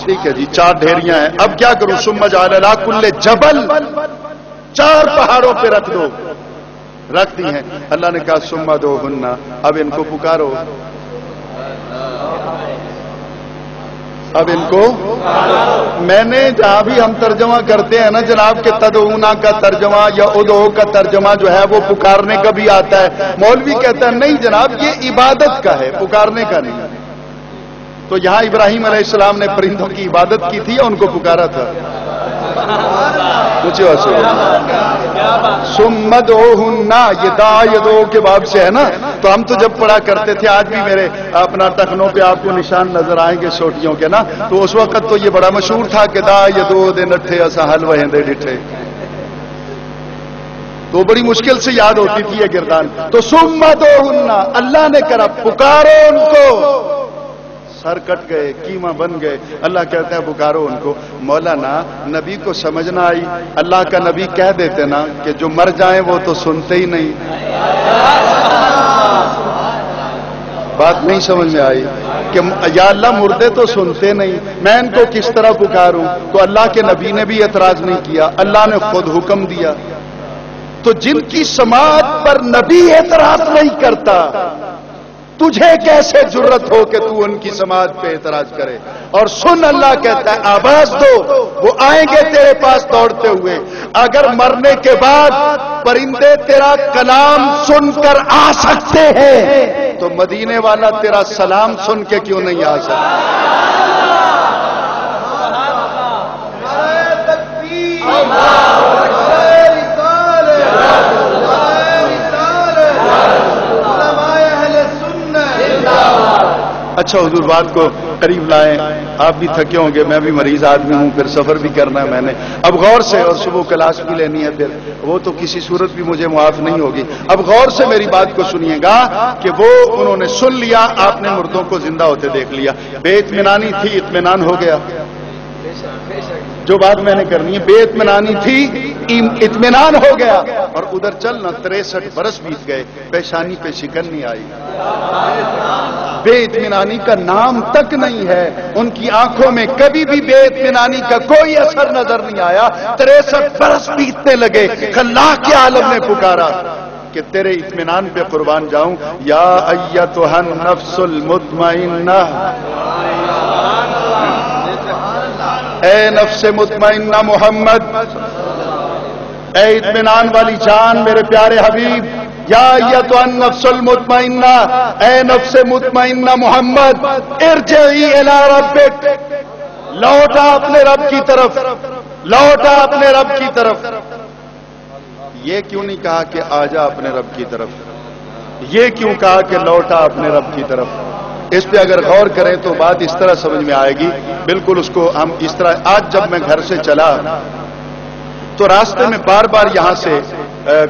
ٹھیک ہے جی، 4 ڈھیریاں ہیں. اب کیا کروں؟ ثم جعل علی کل جبل، 4 پہاڑوں پہ رکھ دو. رکھ دی ہیں. اللہ نے کہا ثم ادعوہن، اب ان کو پکارو. اب ان کو میں نے جہاں بھی ہم ترجمہ کرتے ہیں نا جناب کہ تدعونا کا ترجمہ یا ادعو کا ترجمہ جو ہے وہ پکارنے کا بھی آتا ہے. مولوی کہتا ہے نہیں جناب یہ عبادت کا ہے، پکارنے کا نہیں. تو یہاں ابراہیم علیہ السلام نے پرندوں کی عبادت کی تھی یا ان کو پکارا تھا؟ کچھ ثم ادعوہن، یہ دعا یدعو کے باب سے ہے نا. تو ہم تو جب پڑھا کرتے تھے، آج بھی میرے اپنا ٹخنوں پہ آپ کو نشان نظر آئیں گے سوٹیوں کے نا، تو اس وقت تو یہ بڑا مشہور تھا کہ دعا یدعو دے نٹھے اسا حل وہندے ڈٹھے. تو بڑی مشکل سے یاد ہوتی تھی یہ گردان. تو ثم ادعوہن، اللہ نے کرا پکارو ان کو. سر کٹ گئے، کیما بن گئے. اللہ کہتا ہے پکارو ان کو. مولانا نبی کو سمجھنا آئی، اللہ کا نبی کہہ دیتے نا کہ جو مر جائیں وہ تو سنتے ہی نہیں. بات نہیں سمجھ میں آئی کہ یا اللہ مردے تو سنتے نہیں، میں ان کو کس طرح پکاروں؟ تو اللہ کے نبی نے بھی اعتراض نہیں کیا، اللہ نے خود حکم دیا. تو جن کی سماعت پر نبی اعتراض نہیں کرتا، تجھے کیسے جرت ہو کہ تو ان کی سماعت پہ اعتراض کرے؟ اور سن، اللہ کہتا ہے آواز دو، وہ آئیں گے تیرے پاس دوڑتے ہوئے. اگر مرنے کے بعد پرندے تیرا کلام سن کر آ سکتے ہیں تو مدینے والا تیرا سلام سن کے کیوں نہیں آ سکتا؟ اچھا حضور بات کو قریب لائیں. آپ بھی تھکے ہوں گے، میں بھی مریض آدمی ہوں، پھر سفر بھی کرنا ہے میں نے. اب غور سے، اور صبح کلاس بھی لینی ہے، پھر وہ تو کسی صورت بھی مجھے معاف نہیں ہوگی. اب غور سے میری بات کو سنیے گا کہ وہ انہوں نے سن لیا، آپ نے مردوں کو زندہ ہوتے دیکھ لیا، بے اطمینانی تھی، اطمینان ہو گیا. جو بات میں نے کرنی ہے، بے اطمینانی تھی، اطمینان ہو گیا. اور ادھر چلنا 63 برس بیت گئے، پیشانی پہ شکن نہیں آئی. بے اطمینانی کا نام تک نہیں ہے. ان کی آنکھوں میں کبھی بھی بے اطمینانی کا کوئی اثر نظر نہیں آیا. 63 برس بیتنے لگے. اللہ کے عالم نے پکارا کہ تیرے اطمینان پہ قربان جاؤں. یا ایتھا النفس المطمئنہ، اے نفس مطمئنہ محمد، اے اطمینان والی جان میرے پیارے حبیب. یا ایتھا النفس المطمئنہ، اے نفس مطمئنہ محمد، ارجعی الی ربک، لوٹا اپنے رب کی طرف، لوٹا اپنے رب کی طرف. یہ کیوں نہیں کہا کہ آجا اپنے رب کی طرف؟ یہ کیوں کہا کہ لوٹا اپنے رب کی طرف؟ اس پہ اگر غور کریں تو بات اس طرح سمجھ میں آئے گی. بالکل اس کو ہم اس طرح، آج جب میں گھر سے چلا تو راستے میں بار بار یہاں سے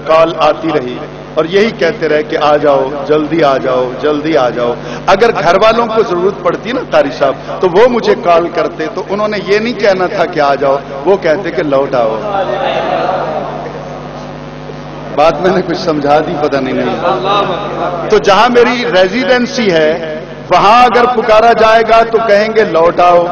کال آتی رہی اور یہی کہتے رہے کہ آ جاؤ، جلدی آ جاؤ، جلدی آ جاؤ. اگر گھر والوں کو ضرورت پڑتی نا قاری صاحب تو وہ مجھے کال کرتے، تو انہوں نے یہ نہیں کہنا تھا کہ آ جاؤ، وہ کہتے کہ لوٹ آؤ. بات میں نے کچھ سمجھا دی، پتہ نہیں. تو جہاں میری ریزیڈنسی ہے وہاں اگر پکارا جائے گا تو کہیں گے لوٹ آؤ،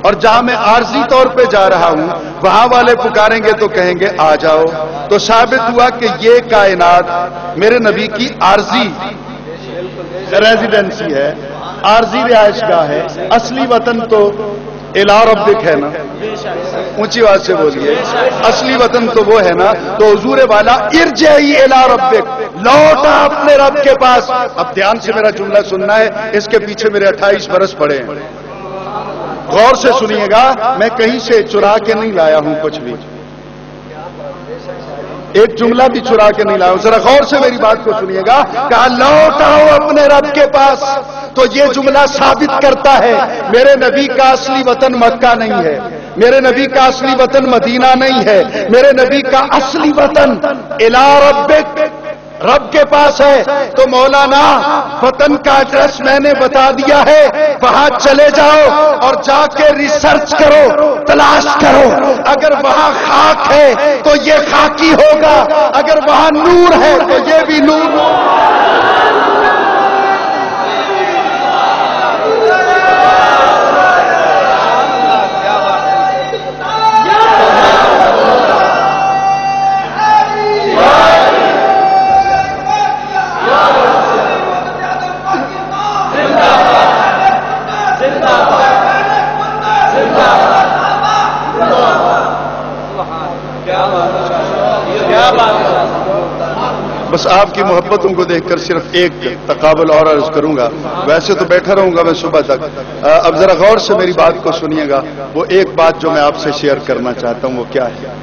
اور جہاں میں عارضی طور پہ جا رہا ہوں وہاں والے پکاریں گے تو کہیں گے آ جاؤ. تو ثابت ہوا کہ یہ کائنات میرے نبی کی عارضی ریزیڈنسی ہے، عارضی رہائش گاہ ہے. اصلی وطن تو الی ربک ہے نا، اونچی آواز سے بولیے، اصلی وطن تو وہ ہے نا. تو حضور والا ارجعی الی ربک، لوٹ آ اپنے رب کے پاس. اب دھیان سے میرا جملہ سننا ہے, اس کے پیچھے میرے 28 برس پڑے ہیں. غور سے سنیے گا, میں کہیں سے چرا کے نہیں لایا ہوں کچھ بھی, ایک جملہ بھی چرا کے نہیں لایا ہوں. ذرا غور سے میری بات کو سنیے گا. کہا لوٹ آؤ اپنے رب کے پاس. تو یہ جملہ ثابت کرتا ہے میرے نبی کا اصلی وطن مکہ نہیں ہے, میرے نبی کا اصلی وطن مدینہ نہیں ہے, میرے نبی کا اصلی وطن الی ربک, رب کے پاس ہے. تو مولانا وطن کا ایڈریس میں نے بتا دیا ہے, وہاں چلے جاؤ اور جا کے ریسرچ کرو, تلاش کرو. اگر وہاں خاک ہے تو یہ خاکی ہوگا, اگر وہاں نور ہے تو یہ بھی نور ہوگا. بس آپ کی محبتوں کو دیکھ کر صرف ایک تقابل اور عرض کروں گا, ویسے تو بیٹھا رہوں گا میں صبح تک. اب ذرا غور سے میری بات کو سنیے گا. وہ ایک بات جو میں آپ سے شیئر کرنا چاہتا ہوں وہ کیا ہے.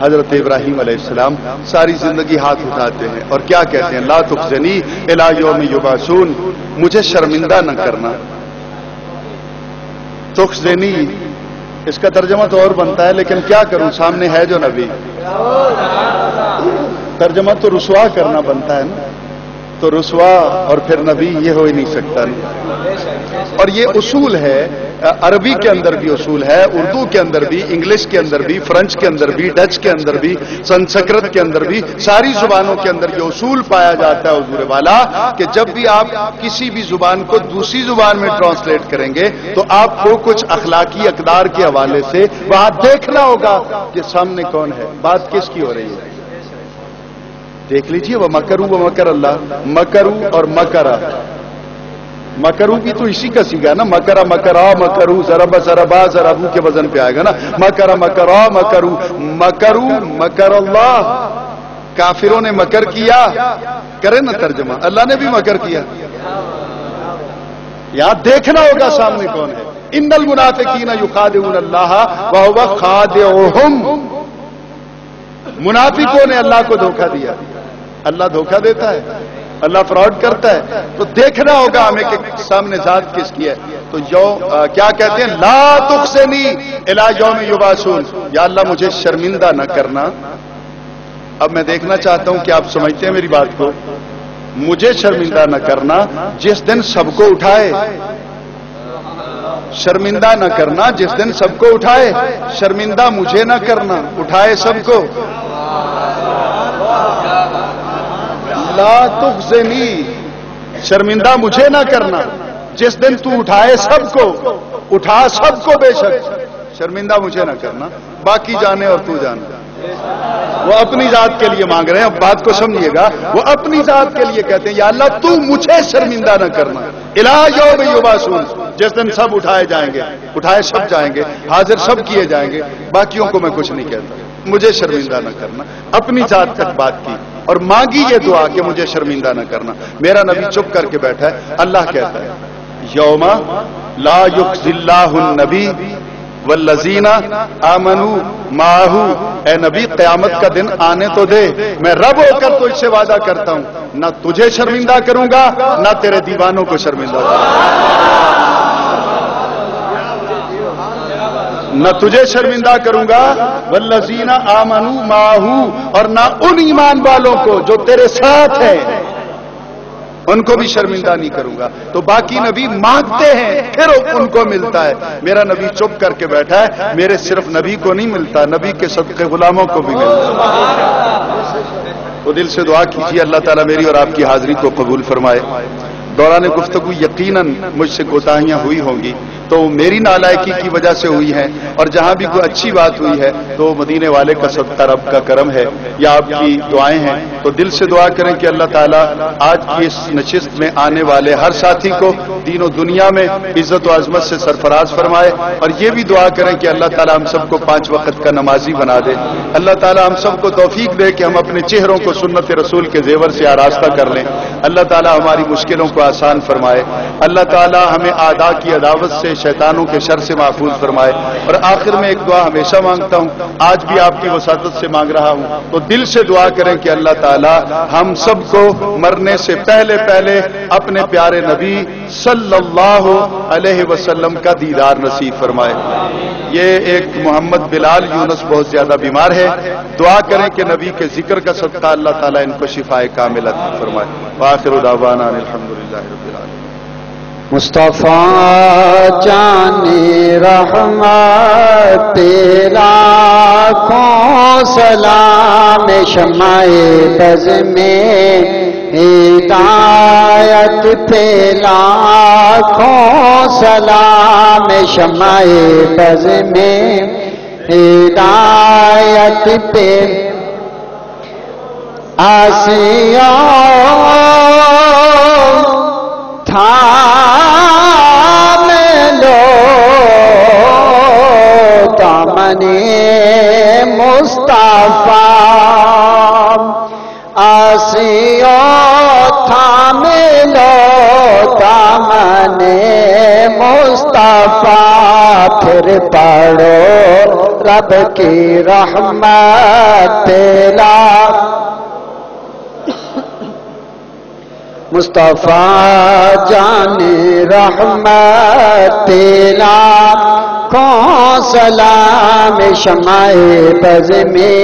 حضرت ابراہیم علیہ السلام ساری زندگی ہاتھ اٹھاتے ہیں اور کیا کہتے ہیں, لا تخزنی الی یوم یبعثون, مجھے شرمندہ نہ کرنا. تخزنی اس کا ترجمہ تو اور بنتا ہے, لیکن کیا کروں, سامنے ہے جو نبی. ترجمہ تو رسوا کرنا بنتا ہے نا, تو رسوا اور پھر نبی یہ ہو ہی نہیں سکتا نا. اور یہ اصول ہے, عربی کے اندر بھی اصول ہے, اردو کے اندر بھی, انگلش کے اندر بھی, فرنچ کے اندر بھی, ڈچ کے اندر بھی, سنسکرت کے اندر بھی, ساری زبانوں کے اندر یہ اصول پایا جاتا ہے حضور والا کہ جب بھی آپ کسی بھی زبان کو دوسری زبان میں ٹرانسلیٹ کریں گے تو آپ کو کچھ اخلاقی اقدار کے حوالے سے وہاں دیکھنا ہوگا کہ سامنے کون ہے, بات کس کی ہو رہی ہے. دیکھ لیجئے, وہ مکرو و مکر اللہ, مکرو اور مکرا, مکرو بھی تو اسی کا سیگا نا, مکرا مکرا مکرو, ضربا ضربا ضربو کے وزن پہ آئے گا نا. مکرا مکرا مکرو, مکرو مکر اللہ, کافروں نے مکر کیا, کرے نا ترجمہ, اللہ نے بھی مکر کیا. یہاں دیکھنا ہوگا سامنے کون ہے. ان المنافقین یخادعون اللہ وہو خادعہم, منافقوں نے اللہ کو دھوکہ دیا. اللہ دھوکہ دیتا ہے, اللہ فراڈ کرتا ہے. تو دیکھنا ہوگا ہمیں کہ سامنے ذات کس کی ہے. تو کیا کہتے ہیں, لا تخزنی الی یوم یبعثون, یا اللہ مجھے شرمندہ نہ کرنا. اب میں دیکھنا چاہتا ہوں کہ آپ سمجھتے ہیں میری بات کو. مجھے شرمندہ نہ کرنا جس دن سب کو اٹھائے, شرمندہ نہ کرنا جس دن سب کو اٹھائے. شرمندہ مجھے نہ کرنا, اٹھائے سب کو. لا تخزنی, شرمندہ مجھے نہ کرنا جس دن تو اٹھائے سب کو, اٹھا سب کو بے شک, شرمندہ مجھے نہ کرنا. باقی جانے اور تو جانے. وہ اپنی ذات کے لیے مانگ رہے ہیں, اب بات کو سمجھیے گا. وہ اپنی ذات کے لیے کہتے ہیں یا اللہ تو مجھے شرمندہ نہ کرنا. الی یوم یبعثون, جس دن سب اٹھائے جائیں گے, اٹھائے سب جائیں گے, حاضر سب کیے جائیں گے. باقیوں کو میں کچھ نہیں کہتا, مجھے شرمندہ نہ کرنا. اپنی ذات تک بات کی اور مانگی یہ دعا کہ مجھے شرمندہ نہ کرنا. میرا نبی چپ کر کے بیٹھا ہے. اللہ کہتا ہے یوم لا یخزی اللہ النبی والذین آمنوا معہ, اے نبی قیامت کا دن آنے تو دے, میں رب ہو کر تو اس سے وعدہ کرتا ہوں نہ تجھے شرمندہ کروں گا نہ تیرے دیوانوں کو شرمندہ کروں گا, نہ تجھے شرمندہ کروں گا, والذین آمنوا معہ, اور نہ ان ایمان والوں کو جو تیرے ساتھ ہیں ان کو بھی شرمندہ نہیں کروں گا. تو باقی نبی مانگتے ہیں پھر ان کو ملتا ہے. میرا نبی چپ کر کے بیٹھا ہے. میرے صرف نبی کو نہیں ملتا, نبی کے صدقے غلاموں کو بھی ملتا ہے. تو دل سے دعا کیجیے اللہ تعالیٰ میری اور آپ کی حاضری کو قبول فرمائے. دوران گفتگو یقیناً مجھ سے کوتاہیاں ہوئی ہوں گی, تو میری نالائکی کی وجہ سے ہوئی ہیں، اور جہاں بھی کوئی اچھی بات ہوئی ہے تو مدینے والے کا صدقہ رب کا کرم ہے یا آپ کی دعائیں ہیں۔ تو دل سے دعا کریں کہ اللہ تعالیٰ آج کی اس نشست میں آنے والے ہر ساتھی کو دین و دنیا میں عزت و عظمت سے سرفراز فرمائے، اور یہ بھی دعا کریں کہ اللہ تعالیٰ ہم سب کو 5 وقت کا نمازی بنا دے۔ اللہ تعالیٰ ہم سب کو توفیق دے کہ ہم اپنے چہروں کو سنت رسول کے زیور سے آراستہ کر لیں۔ اللہ تعالیٰ ہماری مشکلوں کو آسان فرمائے۔ اللہ تعالیٰ ہمیں اعداء کی عداوت سے، شیطانوں کے شر سے محفوظ فرمائے۔ اور آخر میں ایک دعا ہمیشہ مانگتا ہوں، آج بھی آپ کی وساطت سے مانگ رہا ہوں، تو دل سے دعا کریں کہ اللہ تعالیٰ ہم سب کو مرنے سے پہلے اپنے پیارے نبی صلی اللہ علیہ وسلم کا دیدار نصیب فرمائے۔ یہ ایک محمد بلال یونس بہت زیادہ بیمار ہے، دعا کریں کہ نبی کے ذکر کا صدقہ اللہ تعالیٰ ان کو شفاء کاملہ عطا فرمائے۔ وآخر دعوانا الحمدللہ رب العالمین۔ مصطفیٰ جان رحمت لاکھوں سلام، شمع بز میں ہدایت پہ لاکھوں سلام، شمع بز میں ہدایت پہ آسیوں تھام لو دامن مصطفیٰ، آسیوں تھام لو دامن مصطفیٰ، پھر پڑھو رب کی رحمت لا مصطفیٰ جان رحمت لاکھوں سلام، شمع بز میں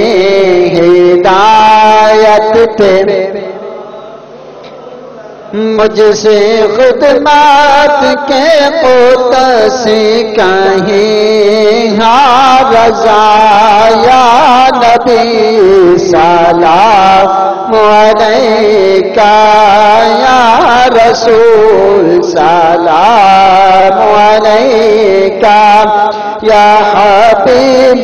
ہدایت پہ مجھ سے خدمت کے قدس کہیں ہاں رضا، یا نبی سلام علیکہ، یا رسول سلام علیکہ، یا حبیب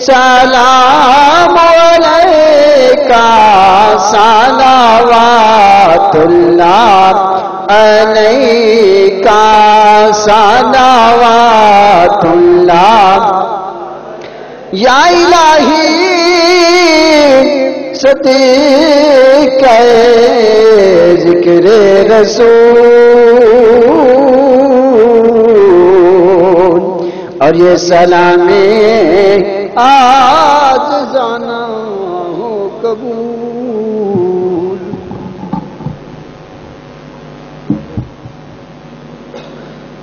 سلام علیکہ، صلوات اللہ علیکہ، صلوات اللہ۔ یا الہی صدیق ذکر رسول، اور یہ سلام آج جانا ہو قبول۔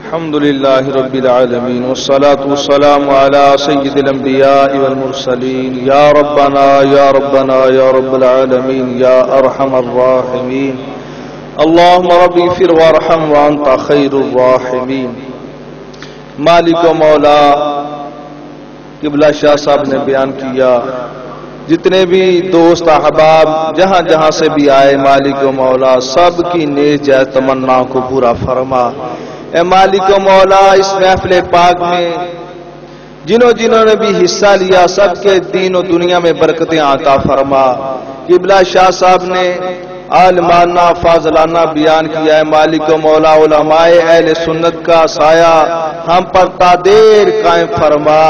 الحمدللہ رب العالمین، والصلاة والسلام على سید الانبیاء والمرسلین، یا ربنا یا ربنا یا رب العالمین یا ارحم الراحمین، اللہم ربی اغفر وارحم وانت خیر الراحمین۔ مالک و مولا قبلہ شاہ صاحب نے بیان کیا، جتنے بھی دوست احباب جہاں جہاں سے بھی آئے، مالک و مولا سب کی نیک جائز تمنا کو پورا فرما۔ اے مالک و مولا اس محفل پاک میں جنہوں نے بھی حصہ لیا، سب کے دین و دنیا میں برکتیں عطا فرما۔ قبلہ شاہ صاحب نے عالمانہ فاضلانہ بیان کیا ہے، مالک و مولا علماء اہل سنت کا سایہ ہم پر تا دیر قائم فرما۔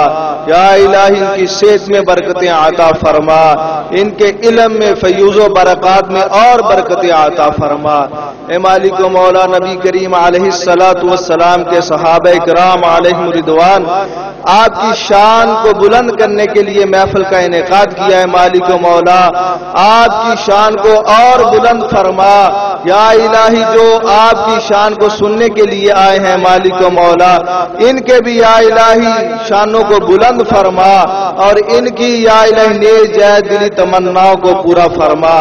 یا الہی ان کی صحت میں برکتیں عطا فرما، ان کے علم میں فیوز و برکات میں اور برکتیں عطا فرما۔ اے مالک و مولا نبی کریم علیہ الصلوۃ والسلام کے صحابہ کرام علیہم رضوان آپ کی شان کو بلند کرنے کے لیے محفل کا انعقاد کیا ہے، مالک و مولا آپ کی شان کو اور بلند فرما۔ یا الہی جو آپ کی شان کو سننے کے لیے آئے ہیں، مالک و مولا ان کے بھی یا الہی شانوں کو بلند فرما، اور ان کی یا الہی نیک جائز دلی تمناؤں کو پورا فرما۔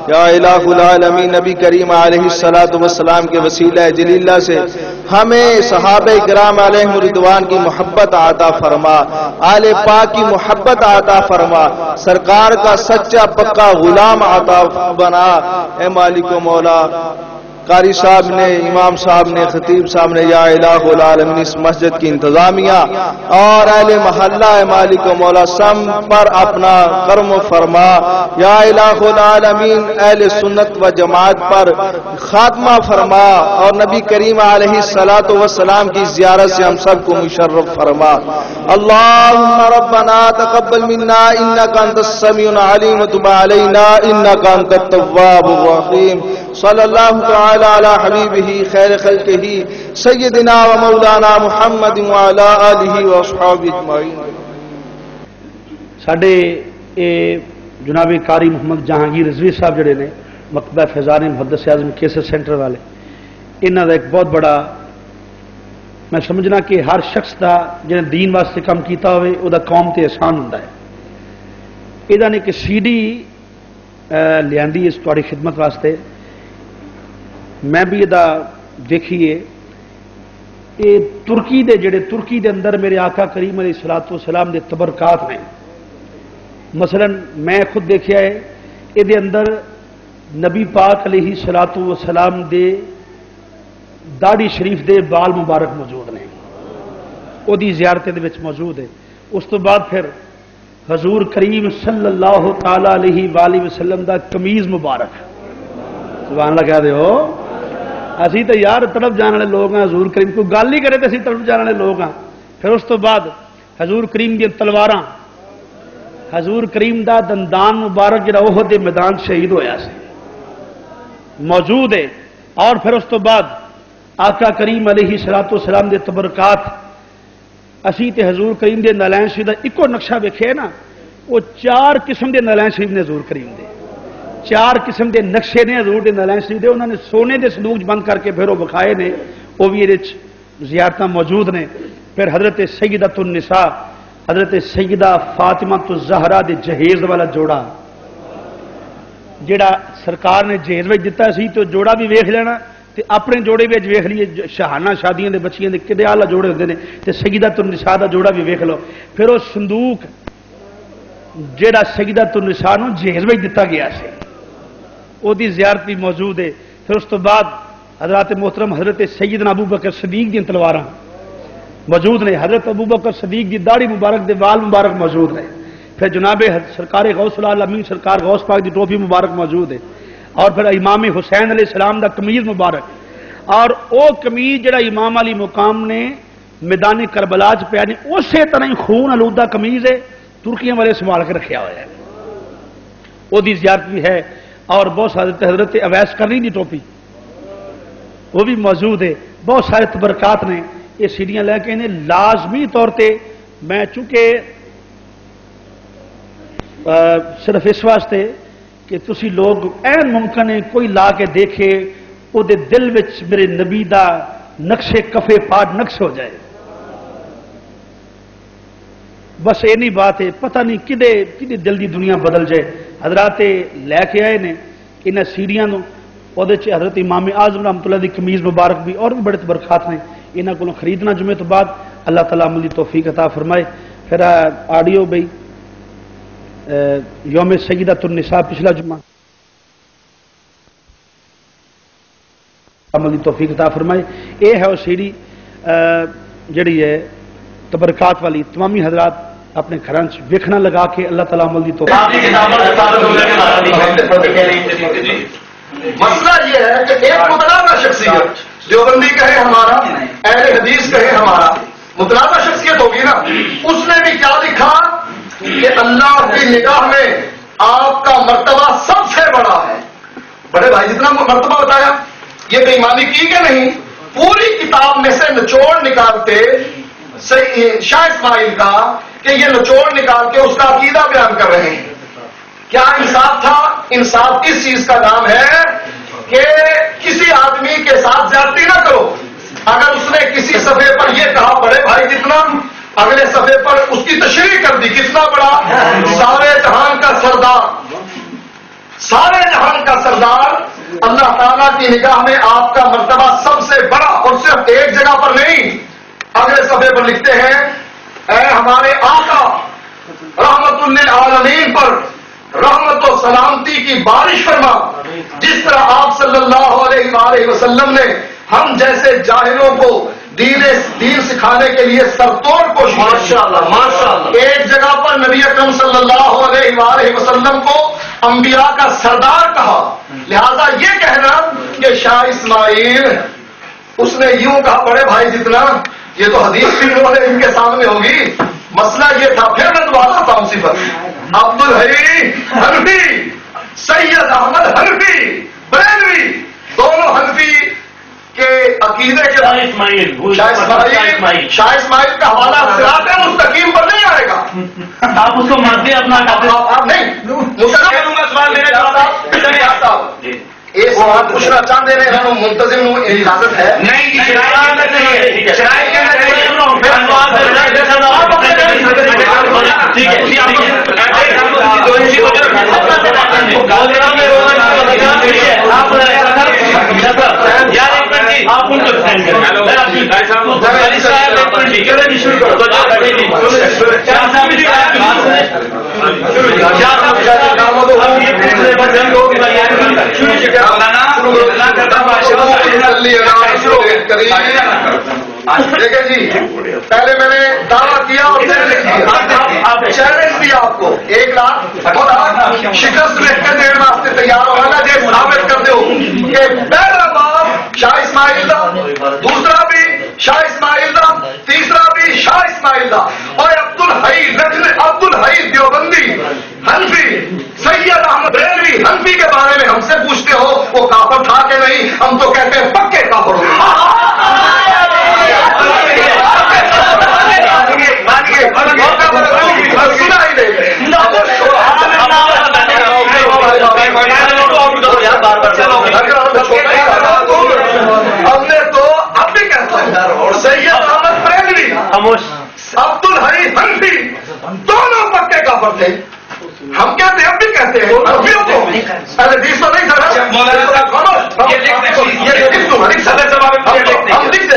یا الہ العالمین نبی کریم علیہ الصلوۃ والسلام کے وسیلہ جلیلہ سے ہمیں صحابہ کرام علیہم رضوان کی محبت عطا فرما، آل پاک کی محبت عطا فرما، سرکار کا سچا پکا غلام عطا بنا۔ اے مالک و مولا قاری صاحب نے، امام صاحب نے، خطیب صاحب نے، یا الہ العالمین اس مسجد کی انتظامیہ اور اہل محلہ مالک و مولا سم پر اپنا کرم فرما، یا الہ العالمین اہل سنت و جماعت پر خاتمہ فرما اور نبی کریم علیہ الصلوۃ والسلام کی زیارت سے ہم سب کو مشرف فرما۔ اللہم ربنا تقبل منا انک انت السمیع العلیم وتب علینا انک انت التواب الرحیم۔ صلی اللہ تعالی علی حبیبہ خیر خلقہ سیدنا و مولانا محمد وعلی آلہ واصحابہ اجمعین۔ ساڈے جناب قاری محمد جہانگیر رضوی صاحب جڑے نے مکتبہ فیضان محدث اعظم کیسٹ سینٹر والے، انہاں دا ایک بہت بڑا میں سمجھنا کہ ہر شخص دا جن دین واسطے کام کیتا ہوئے او دا قوم تے احسان ہوندا ہے۔ ادا نے کہ سی ڈی لیاندی اس تواڈی خدمت واسطے، میں بھی ادا دیکھیے یہ ترکی دے جڑے ترکی دے اندر میرے آقا کریم علیہ الصلوۃ والسلام دے تبرکات ہیں۔ مثلا میں خود دیکھا ہے یہ اندر نبی پاک علیہ الصلوۃ والسلام دے داڑھی شریف دے بال مبارک موجود نے، وہ دی زیارتیں دے وچ موجود ہے۔ اس تو بعد پھر حضور کریم صلی اللہ تعالی علیہ وآلہ وسلم دا قمیض مبارک، سبحان اللہ کہہ دے ہو، اسی تو یار تڑپ جانے والے لوگ ہیں، حضور کریم کوئی گل نہیں کرے تو اسی تڑپ جانے والے لوگ ہیں۔ پھر اس تو بعد حضور کریم دی تلواراں، حضور کریم دا دندان مبارک جڑا احد دے میدان شہید ہویا سی موجود ہے۔ اور پھر اس تو بعد آقا کریم علیہ الصلوۃ والسلام دے تبرکات، اسی تے حضور کریم دے نالین شریف دا ایکو نقشہ ویکھے نا، وہ 4 قسم دے نالین شریف نے حضور کریم دے، 4 قسم دے نقشے نے حضور دے نالین شریف دے، انہوں نے سونے دے صندوق بند کر کے پھر وہ بکھائے نے، وہ بھی یہ زیارتاں موجود نے۔ پھر حضرت سیدۃ النساء حضرت سیدہ فاطمہ الزہرا دے جہیز والا جوڑا جڑا سرکار نے جہیز وچ دتا سی، تو جوڑا بھی ویکھ لینا تے اپنے جوڑے وچ ویکھ لیے، شہانہ شادیاں دے بچیاں دے کدے اعلی جوڑے ہوندے نے، تے سیدۃ النساء دا جوڑا بھی ویکھ لو۔ پھر وہ صندوق جڑا سیدۃ النساء نو جہیز وچ دتا گیا سی، وہ دی زیارت بھی موجود ہے۔ پھر اس تو بعد حضرات محترم حضرت سیدنا ابو بکر صدیق دی تلواراں موجود نے، حضرت ابو بکر صدیق دی داڑھی مبارک دے وال مبارک موجود نے۔ پھر جناب سرکار غوث العالمین سرکار غوث پاک دی ٹوپی مبارک موجود ہے۔ اور پھر امام حسین علیہ السلام دا قمیض مبارک، اور او قمیض جڑا امام علی مقام نے میدان کربلا چ پیا نے، اسی طرح ہی خون آلودہ قمیض ہے، ترکیاں والے سنبھال کے رکھا ہوا ہے، وہ دی زیارت بھی ہے۔ اور بہت سارے حضرت اویس کرنی دی ٹوپی وہ بھی موجود ہے، بہت سارے تبرکات نے۔ یہ سیڑھیاں لے کے انہیں لازمی طور پہ میں چونکہ صرف اس واسطے کہ تسی لوگ این ممکن ہے کوئی لا کے دیکھے وہ دے دل وچ میرے نبی دا نقشے کفے پاٹ نقش ہو جائے، بس یہ نہیں بات ہے، پتہ نہیں کدے دل دی دنیا بدل جائے۔ حضرات لے کے آئے نے انہیں سیڑھیاں نو، حضرت امام اعظم رحمۃ اللہ دی قمیض مبارک بھی اور بھی بڑے تبرکات نے، انہوں کو خریدنا جمعے تو بعد اللہ تعالیٰ عمل دی توفیق عطا فرمائے۔ پھر آڈیو بھائی یوم سیدۃ النساء پچھلا جمعہ عمل دی توفیق عطا فرمائے۔ یہ ہے وہ سیڑھی جڑی ہے تبرکات والی، تمامی حضرات اپنے گھراں ویکھنا لگا کے اللہ تعالیٰ عمل دی توفیق۔ مسئلہ یہ ہے کہ ایک متنازع شخصیت، دیوبندی کہے ہمارا، اہل حدیث کہے ہمارا، متنازع شخصیت ہوگی نا، اس نے بھی کیا لکھا کہ اللہ کی نگاہ میں آپ کا مرتبہ سب سے بڑا ہے۔ بڑے بھائی جتنا مرتبہ بتایا، یہ بے ایمانی کی کہ نہیں؟ پوری کتاب میں سے نچوڑ نکالتے شاہ اسماعیل کا کہ یہ نچوڑ نکال کے اس کا عقیدہ بیان کر رہے ہیں۔ کیا انصاف تھا؟ انصاف اس چیز کا نام ہے کہ کسی آدمی کے ساتھ زیادتی نہ کرو۔ اگر اس نے کسی صفحے پر یہ کہا بڑے بھائی جتنا، اگلے صفحے پر اس کی تشریح کر دی کتنا بڑا، سارے جہان کا سردار، سارے جہان کا سردار، اللہ تعالیٰ کی نگاہ میں آپ کا مرتبہ سب سے بڑا، اور صرف ایک جگہ پر نہیں، اگلے صفحے پر لکھتے ہیں اے ہمارے آقا رحمت للعالمین پر رحمت و سلامتی کی بارش فرما، جس طرح آپ صلی اللہ علیہ وآلہ وسلم نے ہم جیسے جاہلوں کو دین سکھانے کے لیے سرتوڑ کوشش. ماشاءاللہ. ایک جگہ پر نبی اکرم صلی اللہ علیہ وآلہ وسلم کو انبیاء کا سردار کہا. لہذا یہ کہنا کہ شاہ اسماعیل اس نے یوں کہا بڑے بھائی جتنا، یہ تو حدیث بھی انہوں نے ان کے سامنے ہوگی. مسئلہ یہ تھا. پھر میں دوبارہ آتا ہوں صفت. عبد الحی حنفی، سید احمد حنفی بریلوی، دونوں حنفی کے عقیدے کے شاہ اسماعیل کا حوالہ صراط مستقیم پر نہیں آئے گا. آپ اس کو مانتے اپنا آپ نہیں ایک سوال پوچھنا چاہتے ہیں. منتظم اجازت ہے دیکھیں جی، پہلے میں نے دعویٰ کیا اور چیلنج دیا آپ کو 1 لاکھ اور آپ شکست لکھ کر دینے واسطے تیار ہونا جی ثابت کر دو کہ پہلا باب شاہ اسماعیل دا، دوسرا بھی شاہ اسماعیل دا، تیسرا بھی شاہ اسماعیل دا. اور عبد الحی دیوبندی حنفی، سید احمد بریلوی حنفی کے بارے میں ہم سے پوچھتے ہو وہ کافر تھا کہ نہیں؟ ہم تو کہتے ہیں پکے کافر ہو. سنا ہی نہیں. ہم نے تو اب بھی کہتا ہے سید احمد بریلوی، عبد الحی حنفی دونوں پکے کافر تھے. ہم کہتے ہیں اب بھی کہتے ہیں ارے دیس تو نہیں سر ہم لکھ دیں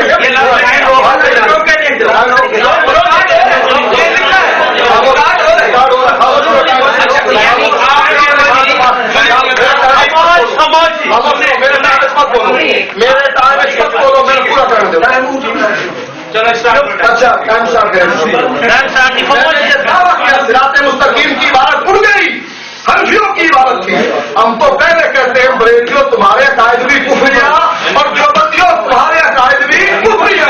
میرے ٹائم بولو میں پورا کر دوں. اچھا صراط مستقیم کی عبارت اڑ گئی، حنفیوں کی عبارت تھی. ہم تو پہلے کہتے ہیں بریلویوں تمہارے عقائد بھی کفریہ اور دیوبندیوں تمہارے عقائد بھی کفریہ.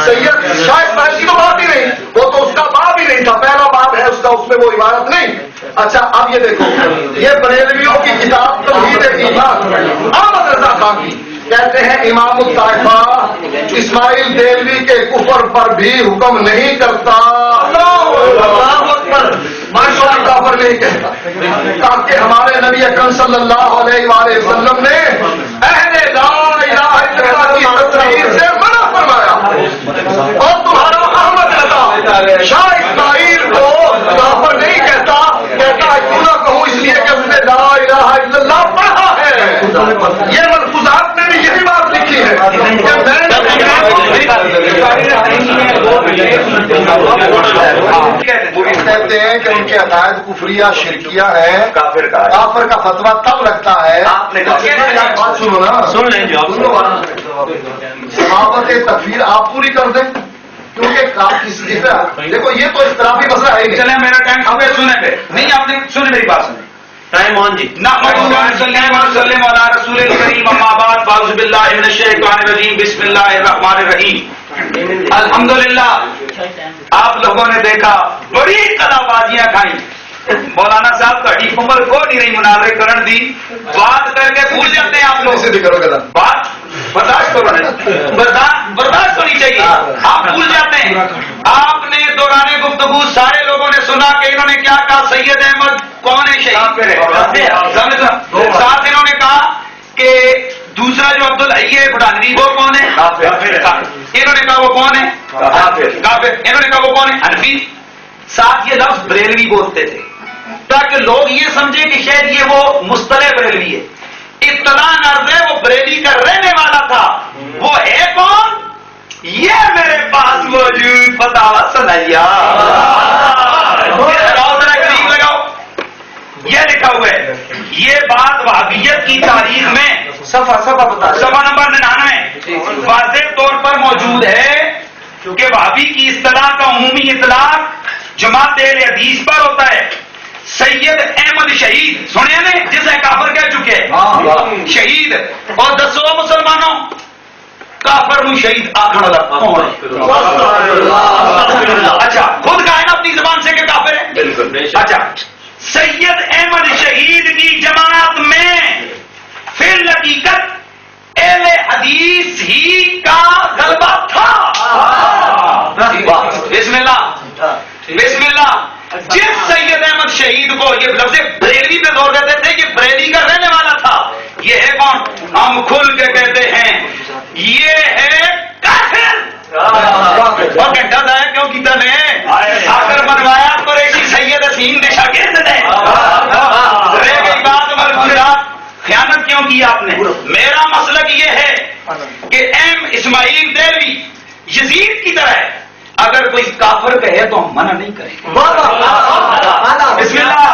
سید شاہ اسماعیل کی تو بات ہی نہیں، وہ تو اس کا باب ہی نہیں تھا. پہلا باب ہے اس کا، اس میں وہ عبارت نہیں. اچھا اب یہ دیکھو، یہ بریلویوں کی کتاب توحید ایمان احمد رضا خان کی کہتے ہیں امام الطائفہ اسماعیل دیلوی کے کفر پر بھی حکم نہیں کرتا. کافر نہیں کہتا، تاکہ ہمارے نبی اکرم صلی اللہ علیہ وآلہ وسلم نے اہل لا الہ الا اللہ کی تقریر سے منع فرمایا. اور تمہارا احمد رضا شاہ اسماعیل کو کافر نہیں کہتا، کہتا کیوں نہ کہوں اس لیے کہ اس نے لا الہ الا اللہ پڑھا ہے. یہ ملفوظات میں بھی یہی بات لکھی ہے کہ وہ کہتے ہیں کہ ان کے عقائد کفریہ شرکیہ ہیں. کافر کا فتویٰ تب لگتا ہے. بات سنو نا، سن لیں ضوابط تکفیر آپ پوری کر دیں کیونکہ دیکھو یہ تو اختلافی مسئلہ ہے. چلے میرا ٹائم اب سنے پہ نہیں، آپ نے سنے میری بات سنیں. ٹائم آن جی. وسلم علی رسول الکریم اما بعد فاعوذ باللہ من الشیطان الرجیم بسم اللہ الرحمن الرحیم. الحمدللہ آپ لوگوں نے دیکھا بڑی کلا بازیاں کھائیں. مولانا صاحب کا ٹھیک عمر کو نہیں رہی مناظرے کرن دی بات کر کے بھول جاتے ہیں آپ لوگ. بات برداشت کرو، برداشت ہونی چاہیے. آپ بھول جاتے ہیں. آپ نے دوران گفتگو سارے لوگوں نے سنا کہ انہوں نے کیا کہا. سید احمد کون ہے شہید؟ ساتھ انہوں نے کہا کہ دوسرا جو عبد الحی ہے بھڑانوی وہ کون ہے؟ انہوں نے کہا وہ کون ہے؟ کافر. انہوں نے کہا وہ کون ہے؟ حنفی. ساتھ یہ لفظ بریلوی بولتے تھے تاکہ لوگ یہ سمجھے کہ شاید یہ وہ مصطلح بریلوی ہے. اطلاع عرض ہے وہ بریلی کا رہنے والا تھا. وہ ہے کون؟ یہ میرے پاس موجود فتاوی سنیا. قریب لگاؤ. یہ لکھا ہوا ہے، یہ بات وہابیت کی تاریخ میں صفحہ نمبر 99 واضح طور پر موجود ہے کہ وہابی کی اصطلاح کا عمومی اطلاق جماعت اہل حدیث پر ہوتا ہے. سید احمد شہید سنے نے جسے کافر کہہ چکے ہیں شہید, اور دسو مسلمانوں کافر نو شہید آخر والا اچھا خود کہا ہے نا اپنی زبان سے کہ کافر ہے. اچھا سید احمد شہید کی جماعت میں فی الحقیقت اہل حدیث ہی کا غلبہ تھا. بسم اللہ بسم اللہ. جس سید احمد شہید کو یہ لفظ بریلوی پہ زور دیتے تھے کہ بریلی کا رہنے والا تھا, یہ ہے کون؟ ہم کھل کے کہتے ہیں یہ ہے کافر. اور گھنٹہ ضائع کیوں کیتا نے آخر بنوایا قریشی سید اسیم کے شاگرد نے. رہ گئی بات مرفوعات, خیانت کیوں کی آپ نے؟ میرا مسلک یہ ہے کہ ایم اسماعیل دہلوی یزید کی طرح ہے, اگر کوئی کافر کہے تو ہم منع نہیں کریں گے. بسم اللہ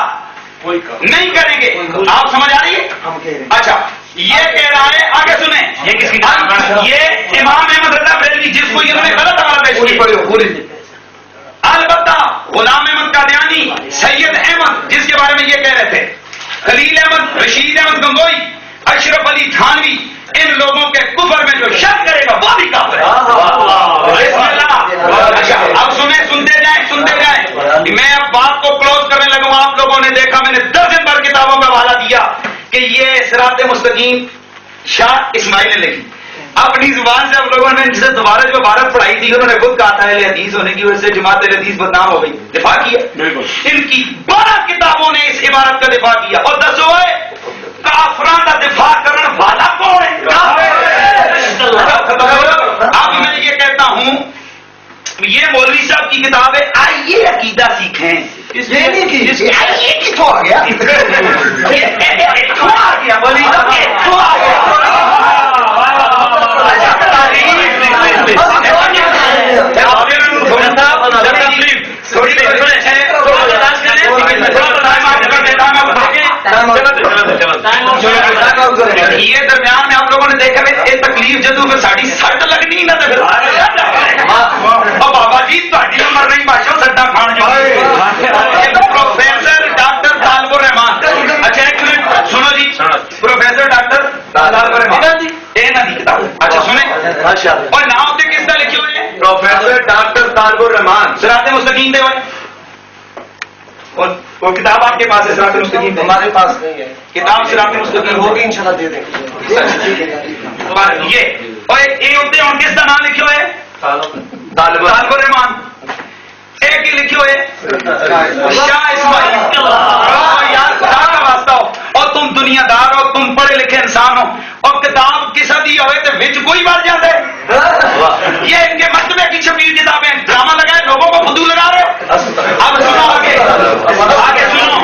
نہیں کریں گے. آپ سمجھ آ رہی ہے؟ اچھا یہ کہہ رہا ہے, آگے سنیں, یہ کس کی یہ امام احمد رضا بریلوی جس کو انہوں نے غلط حوالہ پیش کیا. البتہ غلام احمد قادیانی, سید احمد جس کے بارے میں یہ کہہ رہے تھے, خلیل احمد, رشید احمد گنگوئی, اشرف علی تھانوی, ان لوگوں کے کفر میں جو شک کرے گا وہ بھی کافر ہے. بسم اللہ. اچھا اب سنتے جائیں. میں اب بات کو کلوز کرنے لگوں. آپ لوگوں نے دیکھا میں نے درجن بھر کتابوں کا حوالہ دیا کہ یہ صراط مستقیم شاہ اسماعیل نے لکھی. اپنی زبان سے آپ لوگوں نے جسے دوبارہ جو عبارت پڑھائی تھی انہوں نے خود کہا تھا اہل حدیث ہونے کی وجہ سے جماعت اہل حدیث بدنام ہو گئی, دفاع کیا. ان کی 12 کتابوں نے اس عبارت کا دفاع کیا. اور دسو کافران کا دفاع کرنے والا کون ہے؟ اب میں یہ کہتا ہوں یہ مولوی صاحب کی کتاب ہے, آئیے عقیدہ سیکھیں. آئیے کتوں آ گیا مولوی یہ درمیان میں آپ لوگوں نے دیکھا یہ تکلیف جدو پھر ساری سٹ لگنی نہ بابا جی تاری عمر نہیں بادشاہ سٹا کھان جو پروفیسر ڈاکٹر طالب الرحمان. اچھا ایک منٹ سنو جی, پروفیسر ڈاکٹر طالب الرحمان کتاب. اچھا سنیں اور نام سے کس طرح لکھے ہوئے ہیں؟ پروفیسر ڈاکٹر طالب الرحمان صراط مستقیم دے ہوئے. اور وہ کتاب آپ کے پاس ہے صراط مستقیم؟ ہمارے پاس نہیں ہے کتاب صراط مستقیم, ہوگی انشاءاللہ دے دیں گے. یہ اور ایک ہوتے ہیں کس کا نام لکھے ہوئے؟ طالب الرحمان. ایک ہی لکھے ہوئے شاہ اسماعیل. یار خدا کا واسطہ ہو اور تم دنیا دار ہو, تم پڑھے لکھے انسان ہو, اور کتاب کس دی ہوئے تو وچ کوئی بڑھ جاتا ہے. یہ ان کے مکتبے کی چھپی کتابیں, ڈرامہ لگائے لوگوں کو فضول لگا رہے ہو. اب سنو آگے سنو,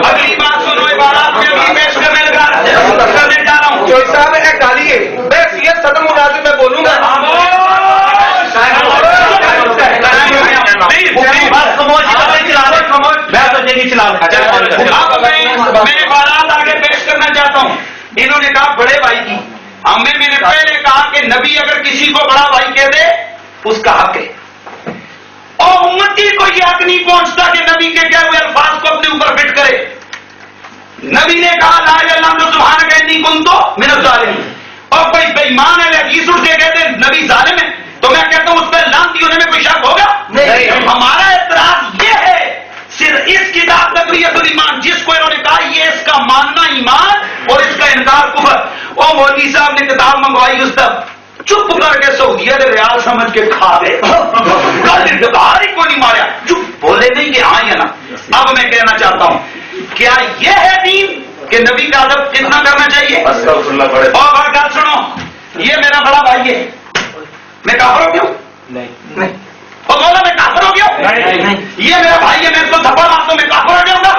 اگلی بات سنو, عبارات میں بھی پیش کرنے کرنے جا رہا ہوں. چوئی صاحب ایک گالی ہے, میں سیت ختم ہو جاتی میں بولوں گا. میں عبارات آگے پیش کرنا چاہتا ہوں. انہوں نے کہا بڑے بھائی کی, ہمیں میں نے پہلے کہا کہ نبی اگر کسی کو بڑا بھائی کہہ دے اس کا حق ہے, اور امتی کو یہ حق نہیں پہنچتا کہ نبی کے کہے ہوئے الفاظ کو اپنے اوپر فٹ کرے. نبی نے کہا لا الہ الا انت سبحانک انی کنت من الظالمین, اور کوئی بے ایمان ہے حدیث اٹھ کے کہتے ہیں نبی ظالم ہے, تو میں کہتا ہوں اس پہ لعنتی ہونے میں کوئی شک ہوگا نہیں. ہمارا اعتراض یہ ہے صرف اس کتاب تقویۃ الایمان جس کو انہوں نے کہا یہ اس کا ماننا ایمان اور اس کا انکار کفر. اور مولوی صاحب نے کتاب منگوائی, اس تک چپ کر کے سعودیہ کے ریال سمجھ کے کھا گئے, انتظار ہی کوئی نہیں ماریا, چپ بولے نہیں کہ ہاں یا نا. اب میں کہنا چاہتا ہوں کیا یہ ہے دین کہ نبی کا ادب کتنا کرنا چاہیے؟ اور بات سنو, یہ میرا بڑا بھائی ہے, میں کافر ہو گیا ہوں؟ نہیں. اور بولا میں کافر ہو گیا ہوں؟ یہ میرا بھائی ہے, میں اس کو تھپڑ مارتا ہوں, میں کافر ہو جاؤں گا؟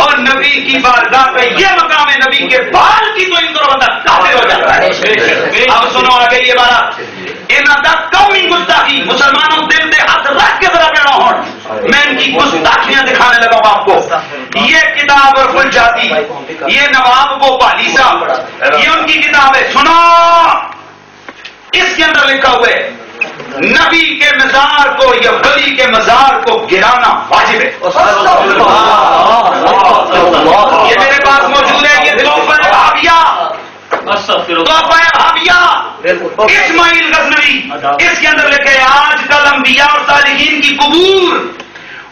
اور نبی کی بارگاہ پہ یہ مقام ہے, نبی کے بال کی تو ان کو بتا کافر ہو جاتا ہے. اب سنو آگے یہ بات, قومی گستاخی مسلمانوں دل دے ہاتھ رکھ کے ذرا پیڑا ہوں, میں ان کی گستاخیاں دکھانے لگا ہوں. باپ کو. یہ کتاب اور فل جاتی یہ نواب گوپالی صاحب یہ ان کی کتاب ہے. سنو اس کے اندر لکھا ہوا ہے نبی کے مزار کو یا ولی کے مزار کو گرانا واجب ہے. یہ میرے پاس موجود ہے. یہ تحفہ بھابیہ اسماعیل غزنوی اس کے اندر لکھے آج کل انبیاء اور صالحین کی قبور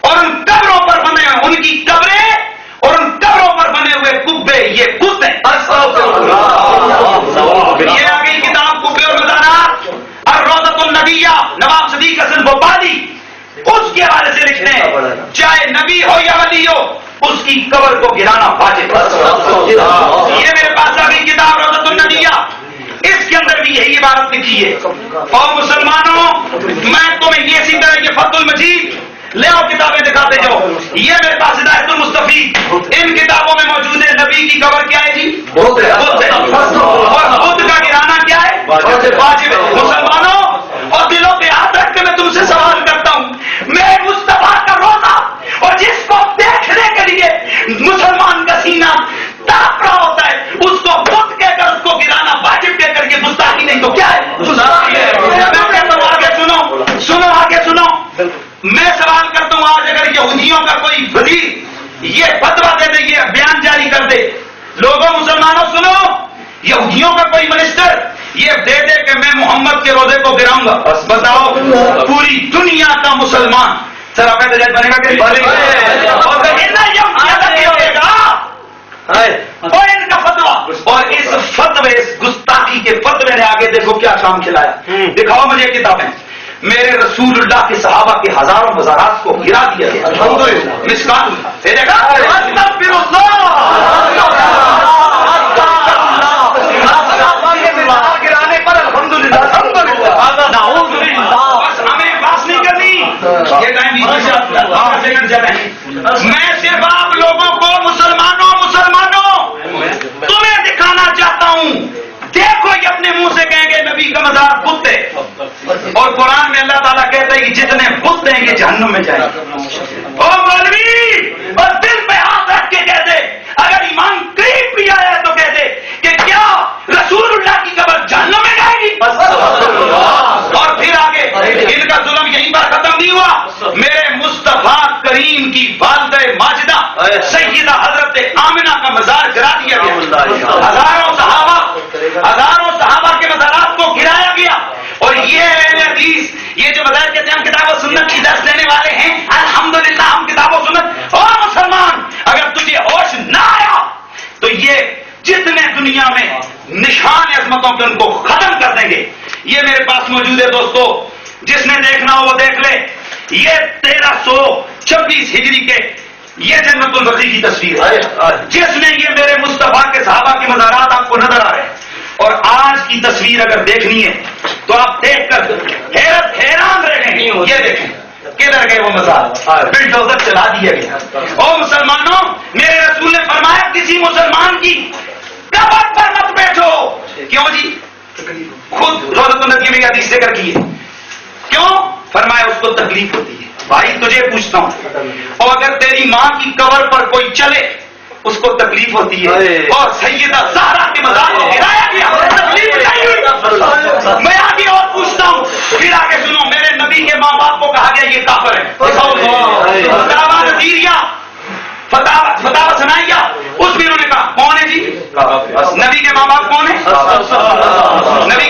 اور ان قبروں پر بنے ان کی قبریں اور ان قبروں پر بنے ہوئے کبے یہ بت ہیں. یہ آ گئی کتاب کبے اور مزارات الروضۃ النبیہ نواب صدیق حسن بھوپالی اس کے حوالے سے لکھتے ہیں چاہے نبی ہو یا ولی ہو اس کی قبر کو گرانا واجب. یہ میرے پاس ابھی کتاب روضۃ النبیہ اس کے اندر بھی یہی عبارت لکھی ہے. اور مسلمانوں میں تمہیں یہ اسی طرح یہ فتح المجید لے آؤ کتابیں دکھاتے جاؤ. یہ میرے پاس ہدایت المستفید ان کتابوں میں موجود ہے. نبی کی قبر کیا ہے جی؟ بت ہے. اور بت کا گرانا کیا ہے؟ واجب ہے. مسلمانوں اور دلوں پہ ہاتھ رکھ کے میں تم سے سوال کرتا ہوں میں مصطفیٰ کا روزہ اور جس کو دیکھنے کے لیے مسلمان کا سینہ تاپ رہا ہوتا ہے اس کو بت کہہ کر اس کو گرانا واجب کہہ کر یہ گستاخی نہیں تو کیا ہے؟ میں کہتا ہوں آگے سنو آگے سنو. میں سوال کرتا ہوں آج اگر یہودیوں کا کوئی وزیر یہ فتویٰ دے دے یہ بیان جاری کر دے لوگوں مسلمانوں سنو یہودیوں کا کوئی منسٹر یہ دے دے کہ میں محمد کے روزے کو گراؤں گا بتاؤ پوری دنیا کا مسلمان سر آپ بنے گا کہ ان کا فتویٰ اور اس فتوے اس گستاخی کے فتوے نے آگے دیکھو کیا کام کھلایا. دکھاؤ مجھے کتابیں. میرے رسول اللہ کے صحابہ کے ہزاروں مزارات کو گرا دیا گیا. گرانے پر الحمدللہ ہمیں بات نہیں کرنی. یہ ٹائم میں صرف آپ لوگوں کو مسلمانوں تمہیں دکھانا چاہتا ہوں. دیکھو یہ اپنے منہ سے کہیں گے نبی کا مزار بت ہے اور قرآن میں اللہ تعالیٰ کہتا ہے کہ جتنے بت ہیں یہ جہنم میں جائیں گے. اور مولوی اور دل پہ ہاتھ رکھ کے کہہ دے اگر ایمان قریب بھی آیا تو کہہ دے کہ کیا رسول اللہ کی قبر جہنم میں جائے گی. اور پھر آگے ان کا ظلم یہیں پر ختم نہیں ہوا. میرے مصطفیٰ کریم کی والدہ ماجدہ سیدہ حضرت آمنہ کا مزار گرا دیا گیا. ہزاروں صحابہ کے مزارات کو گرایا گیا. اور یہ اہل حدیث یہ جو بظاہر کہتے ہیں ہم کتاب و سنت کی درس لینے والے ہیں الحمدللہ ہم کتاب و سنت. اور مسلمان اگر تجھے ہوش نہ آیا تو یہ جتنے دنیا میں نشان عظمتوں کے ان کو ختم کر دیں گے. یہ میرے پاس موجود ہے دوستو جس نے دیکھنا ہو وہ دیکھ لے. یہ 1326 ہجری کے یہ جنت البقیع کی تصویر ہے جس میں یہ میرے مصطفیٰ کے صحابہ کے مزارات آپ کو نظر آ رہے ہیں. اور آج کی تصویر اگر دیکھنی ہے تو آپ دیکھ کر حیران رہیں. یہ دیکھیں کدھر گئے وہ مزار بلڈوزر چلا دیا گیا. او مسلمانوں میرے رسول نے فرمایا کسی مسلمان کی قبر پر مت بیٹھو. کیوں جی؟ خود روضۃ النبی میں حدیث ذکر کی ہے. کیوں؟ فرمایا اس کو تکلیف ہوتی ہے. بھائی تجھے پوچھتا ہوں اور اگر تیری ماں کی قبر پر کوئی چلے اس کو تکلیف ہوتی ہے اور سیدہ زہرا کے مزار کو گرایا گیا تکلیف نہیں ہوئی. میں آگے اور پوچھتا ہوں پھر آگے سنو میرے نبی کے ماں باپ کو کہا گیا یہ کافر ہے. فتاوی نظیریہ فتاوی ثنائیہ اس میں انہوں نے کہا کون ہے جی؟ نبی کے ماں باپ کون ہے؟ نبی